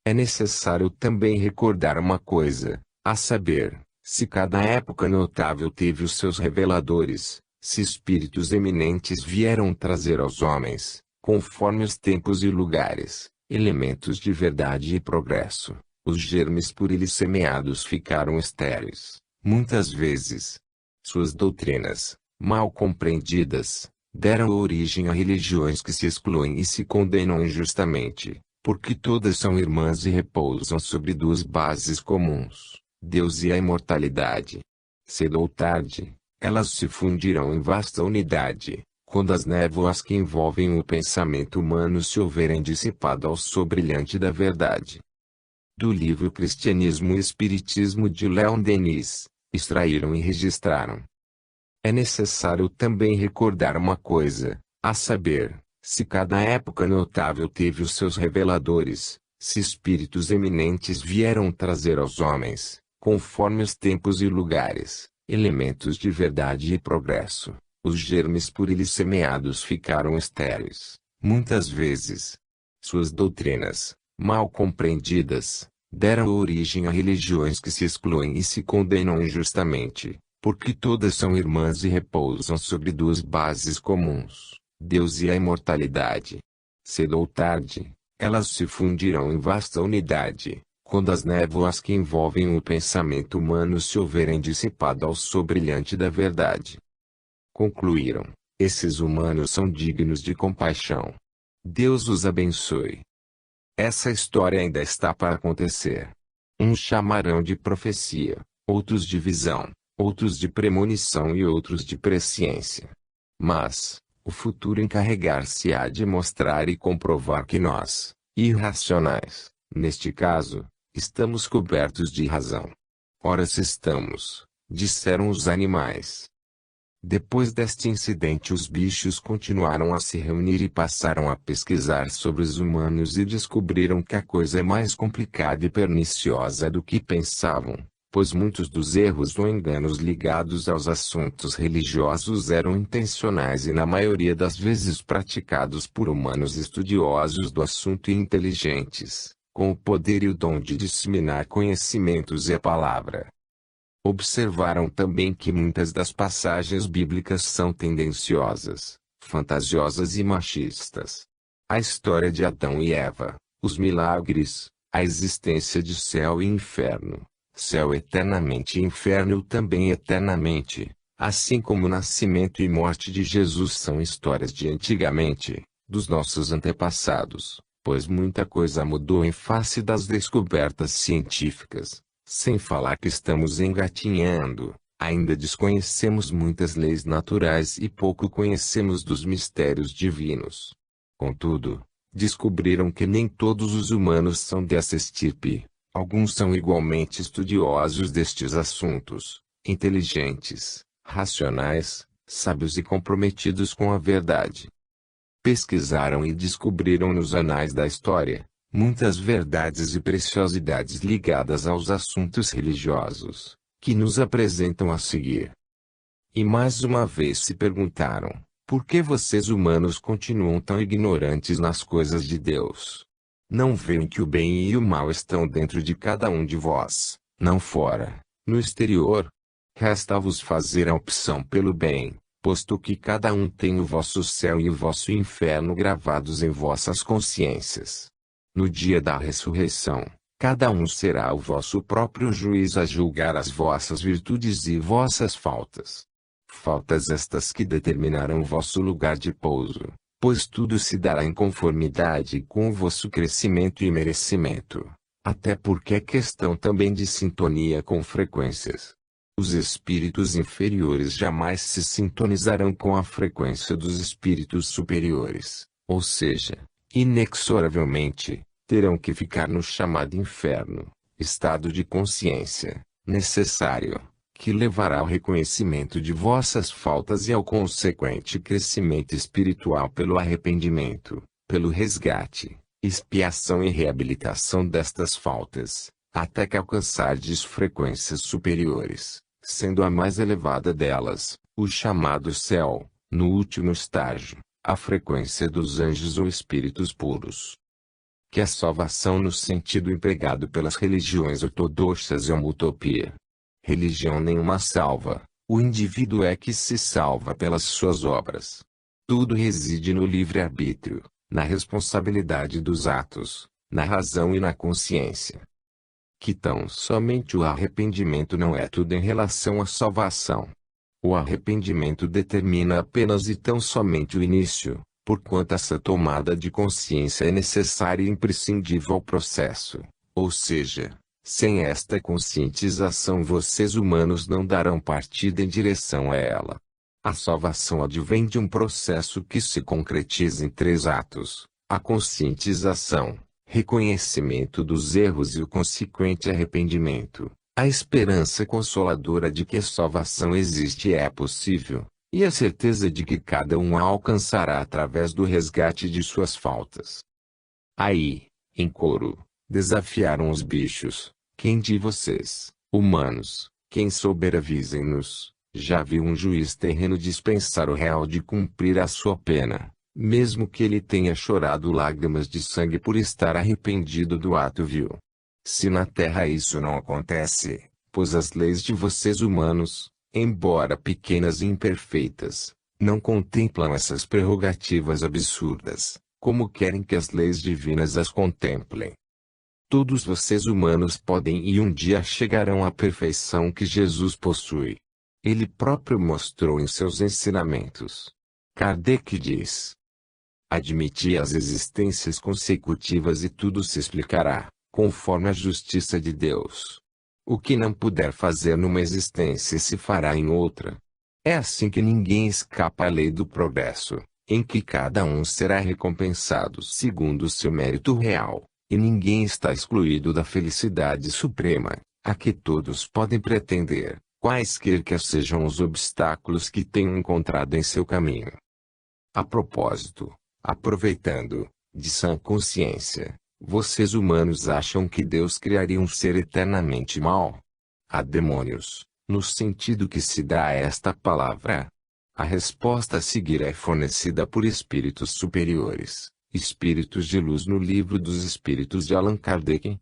É necessário também recordar uma coisa, a saber, se cada época notável teve os seus reveladores, se espíritos eminentes vieram trazer aos homens, conforme os tempos e lugares, elementos de verdade e progresso, os germes por eles semeados ficaram estéreis, muitas vezes. Suas doutrinas, mal compreendidas, deram origem a religiões que se excluem e se condenam injustamente, porque todas são irmãs e repousam sobre duas bases comuns, Deus e a imortalidade. Cedo ou tarde, elas se fundirão em vasta unidade, quando as névoas que envolvem o pensamento humano se houverem dissipado ao sol brilhante da verdade. Do livro Cristianismo e Espiritismo de Leon Denis, extraíram e registraram. É necessário também recordar uma coisa, a saber, se cada época notável teve os seus reveladores, se espíritos eminentes vieram trazer aos homens, conforme os tempos e lugares, elementos de verdade e progresso, os germes por eles semeados ficaram estéreis, muitas vezes. Suas doutrinas, mal compreendidas, deram origem a religiões que se excluem e se condenam injustamente, porque todas são irmãs e repousam sobre duas bases comuns, Deus e a imortalidade. Cedo ou tarde, elas se fundirão em vasta unidade, quando as névoas que envolvem o pensamento humano se houverem dissipado ao sol brilhante da verdade. Concluíram, esses humanos são dignos de compaixão. Deus os abençoe. Essa história ainda está para acontecer. Uns chamarão de profecia, outros de visão, outros de premonição e outros de presciência. Mas, o futuro encarregar-se-á de mostrar e comprovar que nós, irracionais, neste caso, estamos cobertos de razão. Ora se estamos, disseram os animais. Depois deste incidente os bichos continuaram a se reunir e passaram a pesquisar sobre os humanos e descobriram que a coisa é mais complicada e perniciosa do que pensavam, pois muitos dos erros ou enganos ligados aos assuntos religiosos eram intencionais e na maioria das vezes praticados por humanos estudiosos do assunto e inteligentes, com o poder e o dom de disseminar conhecimentos e a palavra. Observaram também que muitas das passagens bíblicas são tendenciosas, fantasiosas e machistas. A história de Adão e Eva, os milagres, a existência de céu e inferno, céu eternamente e inferno também eternamente, assim como o nascimento e morte de Jesus são histórias de antigamente, dos nossos antepassados, pois muita coisa mudou em face das descobertas científicas. Sem falar que estamos engatinhando, ainda desconhecemos muitas leis naturais e pouco conhecemos dos mistérios divinos. Contudo, descobriram que nem todos os humanos são dessa estirpe, alguns são igualmente estudiosos destes assuntos, inteligentes, racionais, sábios e comprometidos com a verdade. Pesquisaram e descobriram nos anais da história muitas verdades e preciosidades ligadas aos assuntos religiosos, que nos apresentam a seguir. E mais uma vez se perguntaram, por que vocês humanos continuam tão ignorantes nas coisas de Deus? Não veem que o bem e o mal estão dentro de cada um de vós, não fora, no exterior? Resta-vos fazer a opção pelo bem, posto que cada um tem o vosso céu e o vosso inferno gravados em vossas consciências. No dia da ressurreição, cada um será o vosso próprio juiz a julgar as vossas virtudes e vossas faltas. Faltas estas que determinarão o vosso lugar de pouso, pois tudo se dará em conformidade com o vosso crescimento e merecimento, até porque é questão também de sintonia com frequências. Os espíritos inferiores jamais se sintonizarão com a frequência dos espíritos superiores, ou seja, inexoravelmente, terão que ficar no chamado inferno, estado de consciência, necessário, que levará ao reconhecimento de vossas faltas e ao consequente crescimento espiritual pelo arrependimento, pelo resgate, expiação e reabilitação destas faltas, até que alcançardes frequências superiores, sendo a mais elevada delas, o chamado céu, no último estágio, a frequência dos anjos ou espíritos puros. Que a salvação no sentido empregado pelas religiões ortodoxas é uma utopia. Religião nenhuma salva, O indivíduo é que se salva pelas suas obras. Tudo reside no livre-arbítrio, na responsabilidade dos atos, na razão e na consciência. Que tão somente o arrependimento não é tudo em relação à salvação. O arrependimento determina apenas e tão somente o início, porquanto essa tomada de consciência é necessária e imprescindível ao processo, ou seja, sem esta conscientização vocês humanos não darão partida em direção a ela. A salvação advém de um processo que se concretiza em 3 atos: a conscientização, reconhecimento dos erros e o consequente arrependimento, a esperança consoladora de que a salvação existe e é possível, e a certeza de que cada um a alcançará através do resgate de suas faltas. Aí, em coro, desafiaram os bichos: quem de vocês, humanos, quem souber avisem-nos, já viu um juiz terreno dispensar o réu de cumprir a sua pena, mesmo que ele tenha chorado lágrimas de sangue por estar arrependido do ato vil? Se na terra isso não acontece, pois as leis de vocês humanos, embora pequenas e imperfeitas, não contemplam essas prerrogativas absurdas, como querem que as leis divinas as contemplem? Todos vocês humanos podem e um dia chegarão à perfeição que Jesus possui. Ele próprio mostrou em seus ensinamentos. Kardec diz: admiti as existências consecutivas e tudo se explicará, conforme a justiça de Deus. O que não puder fazer numa existência se fará em outra. É assim que ninguém escapa à lei do progresso, em que cada um será recompensado segundo o seu mérito real, e ninguém está excluído da felicidade suprema, a que todos podem pretender, quaisquer que sejam os obstáculos que tenham encontrado em seu caminho. A propósito, aproveitando, de sã consciência, vocês humanos acham que Deus criaria um ser eternamente mau? Há demônios, no sentido que se dá a esta palavra. A resposta a seguir é fornecida por espíritos superiores, espíritos de luz no Livro dos Espíritos de Allan Kardec.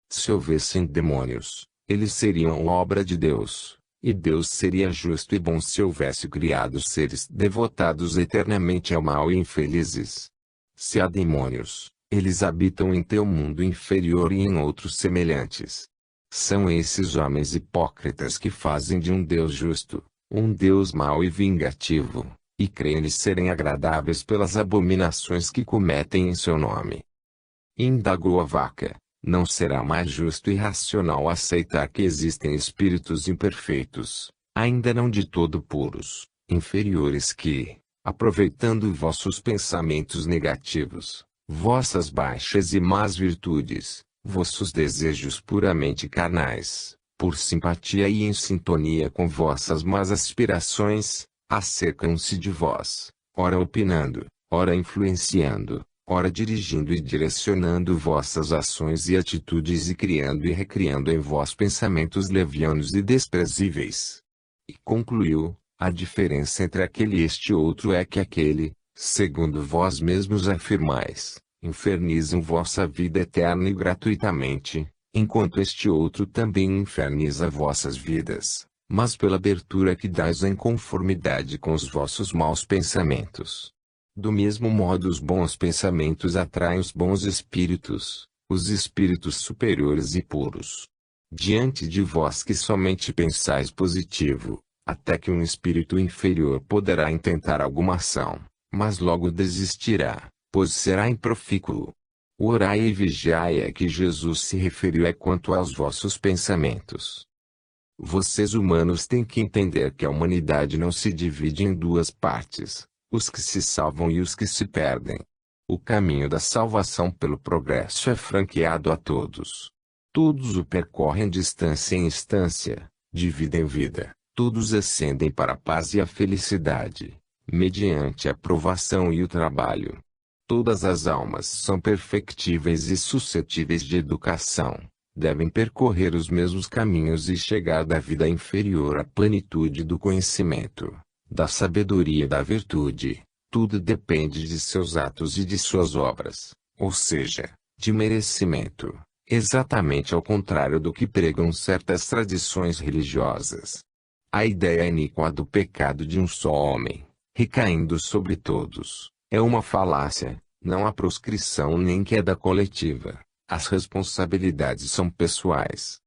Se houvessem demônios, eles seriam obra de Deus, e Deus seria justo e bom se houvesse criado seres devotados eternamente ao mal e infelizes. Se há demônios, eles habitam em teu mundo inferior e em outros semelhantes. São esses homens hipócritas que fazem de um Deus justo, um Deus mau e vingativo, e creem-lhes serem agradáveis pelas abominações que cometem em seu nome. Indagou a vaca: não será mais justo e racional aceitar que existem espíritos imperfeitos, ainda não de todo puros, inferiores que, aproveitando vossos pensamentos negativos, vossas baixas e más virtudes, vossos desejos puramente carnais, por simpatia e em sintonia com vossas más aspirações, acercam-se de vós, ora opinando, ora influenciando, ora dirigindo e direcionando vossas ações e atitudes e criando e recriando em vós pensamentos levianos e desprezíveis. E concluiu: a diferença entre aquele e este outro é que aquele, segundo vós mesmos afirmais, infernizam vossa vida eterna e gratuitamente, enquanto este outro também inferniza vossas vidas, mas pela abertura que dais em conformidade com os vossos maus pensamentos. Do mesmo modo os bons pensamentos atraem os bons espíritos, os espíritos superiores e puros. Diante de vós que somente pensais positivo, até que um espírito inferior poderá intentar alguma ação, mas logo desistirá, pois será improfícuo. O orai e vigiai a que Jesus se referiu quanto aos vossos pensamentos. Vocês humanos têm que entender que a humanidade não se divide em 2 partes, os que se salvam e os que se perdem. O caminho da salvação pelo progresso é franqueado a todos. Todos o percorrem de instância em instância, de vida em vida, todos ascendem para a paz e a felicidade, mediante a provação e o trabalho. Todas as almas são perfectíveis e suscetíveis de educação, devem percorrer os mesmos caminhos e chegar da vida inferior à plenitude do conhecimento, da sabedoria e da virtude. Tudo depende de seus atos e de suas obras, ou seja, de merecimento, exatamente ao contrário do que pregam certas tradições religiosas. A ideia iníqua do pecado de um só homem, recaindo sobre todos, é uma falácia. Não há proscrição nem queda coletiva. As responsabilidades são pessoais.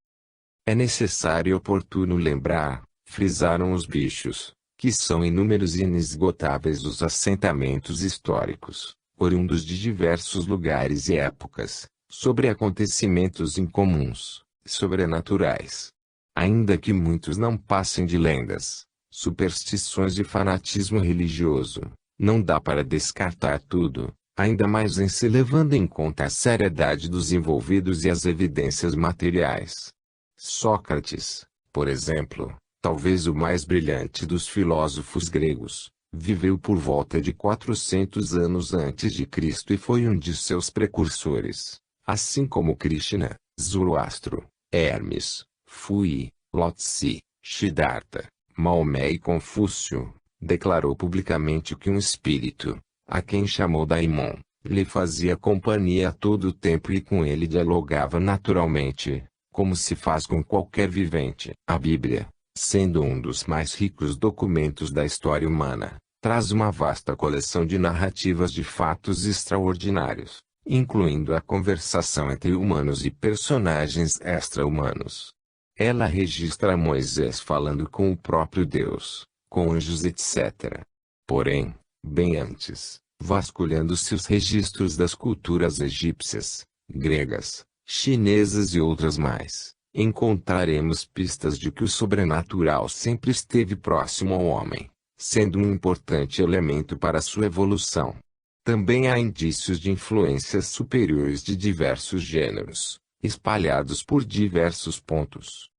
É necessário e oportuno lembrar, frisaram os bichos, que são inúmeros e inesgotáveis os assentamentos históricos, oriundos de diversos lugares e épocas, sobre acontecimentos incomuns, sobrenaturais. Ainda que muitos não passem de lendas, superstições e fanatismo religioso, não dá para descartar tudo, ainda mais em se levando em conta a seriedade dos envolvidos e as evidências materiais. Sócrates, por exemplo, talvez o mais brilhante dos filósofos gregos, viveu por volta de 400 anos antes de Cristo e foi um de seus precursores, assim como Krishna, Zoroastro, Hermes, Fui, Lao-tse, Siddhartha, Maomé e Confúcio. Declarou publicamente que um espírito, a quem chamou Daimon, lhe fazia companhia a todo o tempo e com ele dialogava naturalmente, como se faz com qualquer vivente. A Bíblia, sendo um dos mais ricos documentos da história humana, traz uma vasta coleção de narrativas de fatos extraordinários, incluindo a conversação entre humanos e personagens extra-humanos. Ela registra Moisés falando com o próprio Deus, com anjos etc. Porém, bem antes, vasculhando-se os registros das culturas egípcias, gregas, chinesas e outras mais, encontraremos pistas de que o sobrenatural sempre esteve próximo ao homem, sendo um importante elemento para sua evolução. Também há indícios de influências superiores de diversos gêneros, espalhados por diversos pontos.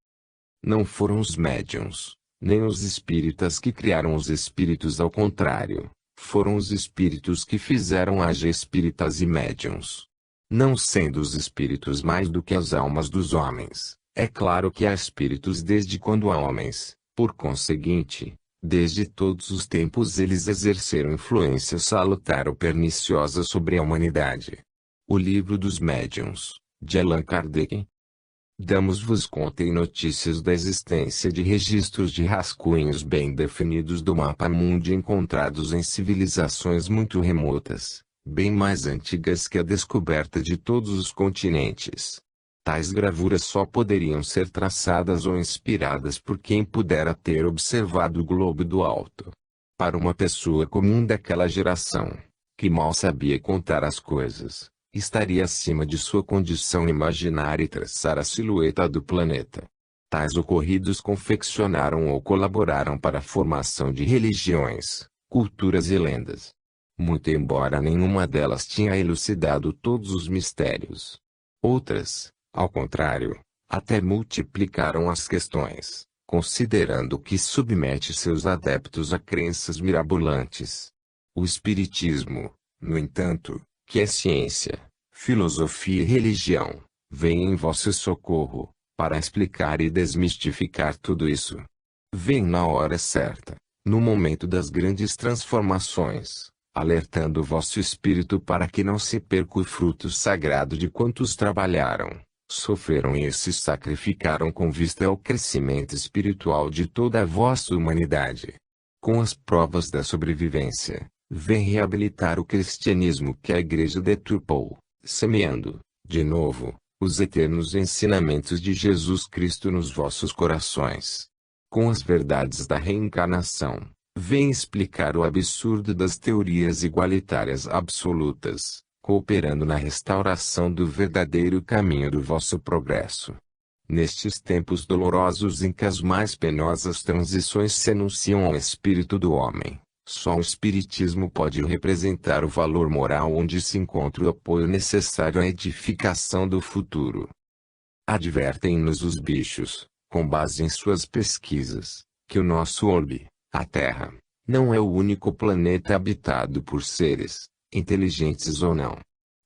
Não foram os médiuns, nem os espíritas que criaram os espíritos, ao contrário, foram os espíritos que fizeram agir espíritas e médiuns. Não sendo os espíritos mais do que as almas dos homens, é claro que há espíritos desde quando há homens, por conseguinte, desde todos os tempos eles exerceram influência salutar ou perniciosa sobre a humanidade. O Livro dos Médiuns, de Allan Kardec. Damos-vos conta e notícias da existência de registros de rascunhos bem definidos do mapa mundi encontrados em civilizações muito remotas, bem mais antigas que a descoberta de todos os continentes. Tais gravuras só poderiam ser traçadas ou inspiradas por quem pudera ter observado o globo do alto. Para uma pessoa comum daquela geração, que mal sabia contar as coisas, estaria acima de sua condição imaginar e traçar a silhueta do planeta. Tais ocorridos confeccionaram ou colaboraram para a formação de religiões, culturas e lendas. Muito embora nenhuma delas tinha elucidado todos os mistérios. Outras, ao contrário, até multiplicaram as questões, considerando que submete seus adeptos a crenças mirabolantes. O Espiritismo, no entanto, que é ciência, filosofia e religião, vem em vosso socorro, para explicar e desmistificar tudo isso. Vem na hora certa, no momento das grandes transformações, alertando o vosso espírito para que não se perca o fruto sagrado de quantos trabalharam, sofreram e se sacrificaram com vista ao crescimento espiritual de toda a vossa humanidade. Com as provas da sobrevivência, vem reabilitar o cristianismo que a Igreja deturpou, semeando, de novo, os eternos ensinamentos de Jesus Cristo nos vossos corações. Com as verdades da reencarnação, vem explicar o absurdo das teorias igualitárias absolutas, cooperando na restauração do verdadeiro caminho do vosso progresso. Nestes tempos dolorosos em que as mais penosas transições se anunciam ao espírito do homem, só o Espiritismo pode representar o valor moral onde se encontra o apoio necessário à edificação do futuro. Advertem-nos os bichos, com base em suas pesquisas, que o nosso orbe, a Terra, não é o único planeta habitado por seres, inteligentes ou não.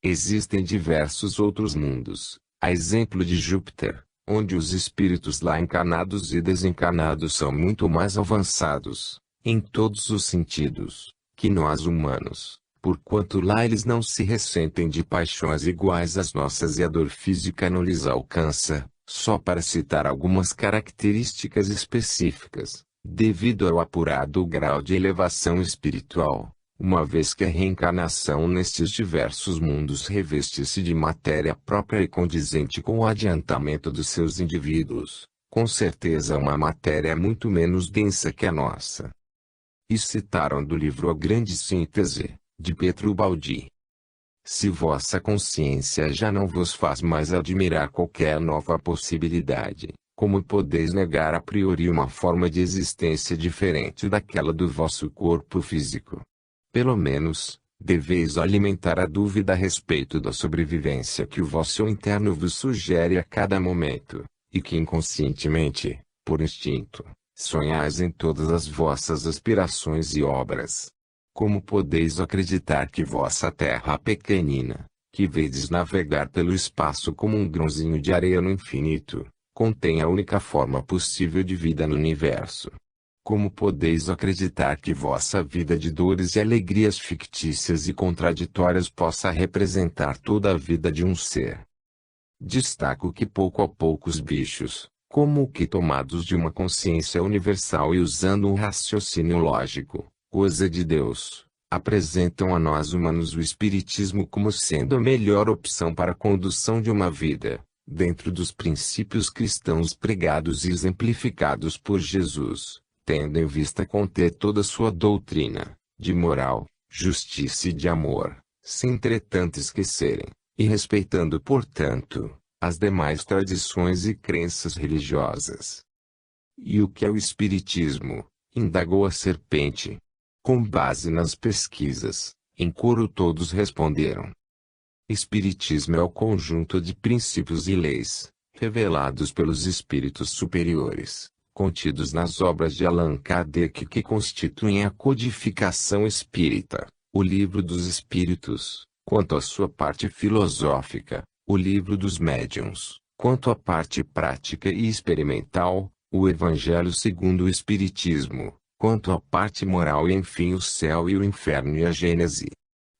Existem diversos outros mundos, a exemplo de Júpiter, onde os espíritos lá encarnados e desencarnados são muito mais avançados, em todos os sentidos, que nós humanos, porquanto lá eles não se ressentem de paixões iguais às nossas e a dor física não lhes alcança, só para citar algumas características específicas. devido ao apurado grau de elevação espiritual, uma vez que a reencarnação nestes diversos mundos reveste-se de matéria própria e condizente com o adiantamento dos seus indivíduos, com certeza uma matéria muito menos densa que a nossa. E citaram do livro A Grande Síntese, de Pietro Baldi. Se vossa consciência já não vos faz mais admirar qualquer nova possibilidade, como podeis negar a priori uma forma de existência diferente daquela do vosso corpo físico? Pelo menos, deveis alimentar a dúvida a respeito da sobrevivência que o vosso interno vos sugere a cada momento, e que inconscientemente, por instinto, sonhais em todas as vossas aspirações e obras. Como podeis acreditar que vossa terra pequenina, que vedes navegar pelo espaço como um grãozinho de areia no infinito, contém a única forma possível de vida no universo? Como podeis acreditar que vossa vida de dores e alegrias fictícias e contraditórias possa representar toda a vida de um ser? Destaco que pouco a pouco os bichos, como que tomados de uma consciência universal e usando um raciocínio lógico, coisa de Deus, apresentam a nós humanos o Espiritismo como sendo a melhor opção para a condução de uma vida, dentro dos princípios cristãos pregados e exemplificados por Jesus, tendo em vista conter toda sua doutrina, de moral, justiça e de amor, sem entretanto esquecerem, e respeitando portanto, as demais tradições e crenças religiosas. E o que é o Espiritismo? Indagou a serpente. Com base nas pesquisas, em coro todos responderam. Espiritismo é o conjunto de princípios e leis, revelados pelos espíritos superiores, contidos nas obras de Allan Kardec que constituem a codificação espírita, o Livro dos Espíritos, quanto à sua parte filosófica, o Livro dos Médiuns, quanto à parte prática e experimental, o Evangelho segundo o Espiritismo, quanto à parte moral e enfim o céu e o inferno e a Gênese.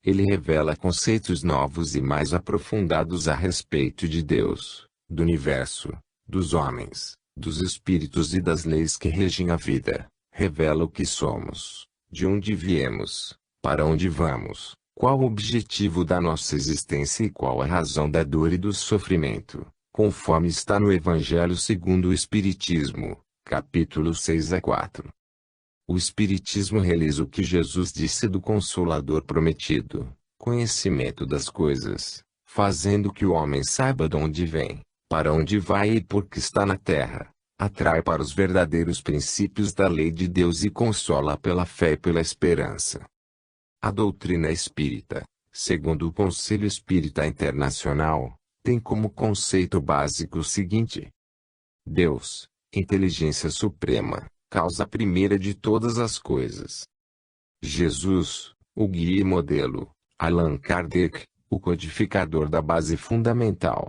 Ele revela conceitos novos e mais aprofundados a respeito de Deus, do universo, dos homens, dos espíritos e das leis que regem a vida. Revela o que somos, de onde viemos, para onde vamos, qual o objetivo da nossa existência e qual a razão da dor e do sofrimento, conforme está no Evangelho segundo o Espiritismo, capítulo 6-4. O Espiritismo realiza o que Jesus disse do Consolador prometido, conhecimento das coisas, fazendo que o homem saiba de onde vem, para onde vai e por que está na terra, atrai para os verdadeiros princípios da lei de Deus e consola pela fé e pela esperança. A doutrina espírita, segundo o Conselho Espírita Internacional, tem como conceito básico o seguinte: Deus, inteligência suprema, causa primeira de todas as coisas. Jesus, o guia e modelo. Allan Kardec, o codificador da base fundamental.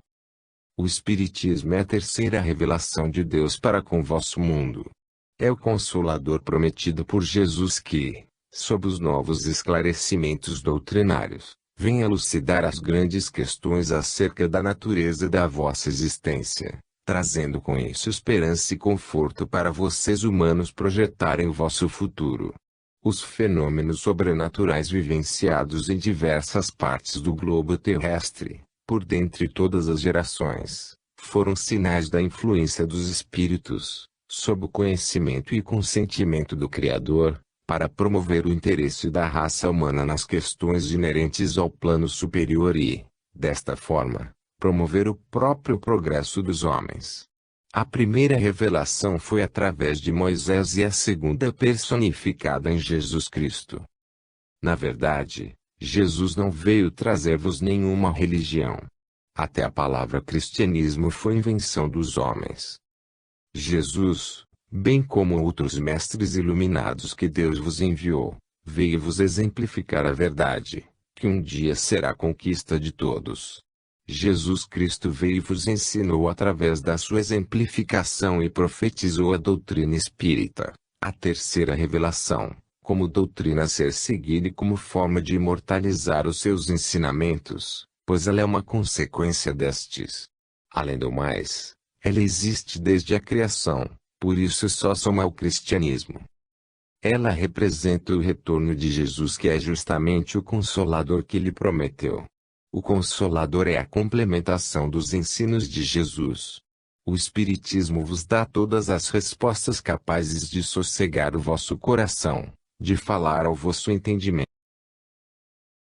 O Espiritismo é a terceira revelação de Deus para com o vosso mundo. É o Consolador prometido por Jesus que, sob os novos esclarecimentos doutrinários, vem elucidar as grandes questões acerca da natureza da vossa existência, trazendo com isso esperança e conforto para vocês humanos projetarem o vosso futuro. Os fenômenos sobrenaturais vivenciados em diversas partes do globo terrestre, por dentre todas as gerações, foram sinais da influência dos espíritos, sob o conhecimento e consentimento do Criador, para promover o interesse da raça humana nas questões inerentes ao plano superior e, desta forma, promover o próprio progresso dos homens. A primeira revelação foi através de Moisés e a segunda personificada em Jesus Cristo. Na verdade, Jesus não veio trazer-vos nenhuma religião. Até a palavra cristianismo foi invenção dos homens. Jesus, bem como outros mestres iluminados que Deus vos enviou, veio vos exemplificar a verdade, que um dia será conquista de todos. Jesus Cristo veio e vos ensinou através da sua exemplificação e profetizou a doutrina espírita, a terceira revelação, como doutrina a ser seguida e como forma de imortalizar os seus ensinamentos, pois ela é uma consequência destes. Além do mais, ela existe desde a criação, Por isso só soma ao cristianismo. Ela representa o retorno de Jesus, que é justamente o Consolador que lhe prometeu. O Consolador é a complementação dos ensinos de Jesus. O Espiritismo vos dá todas as respostas capazes de sossegar o vosso coração, de falar ao vosso entendimento.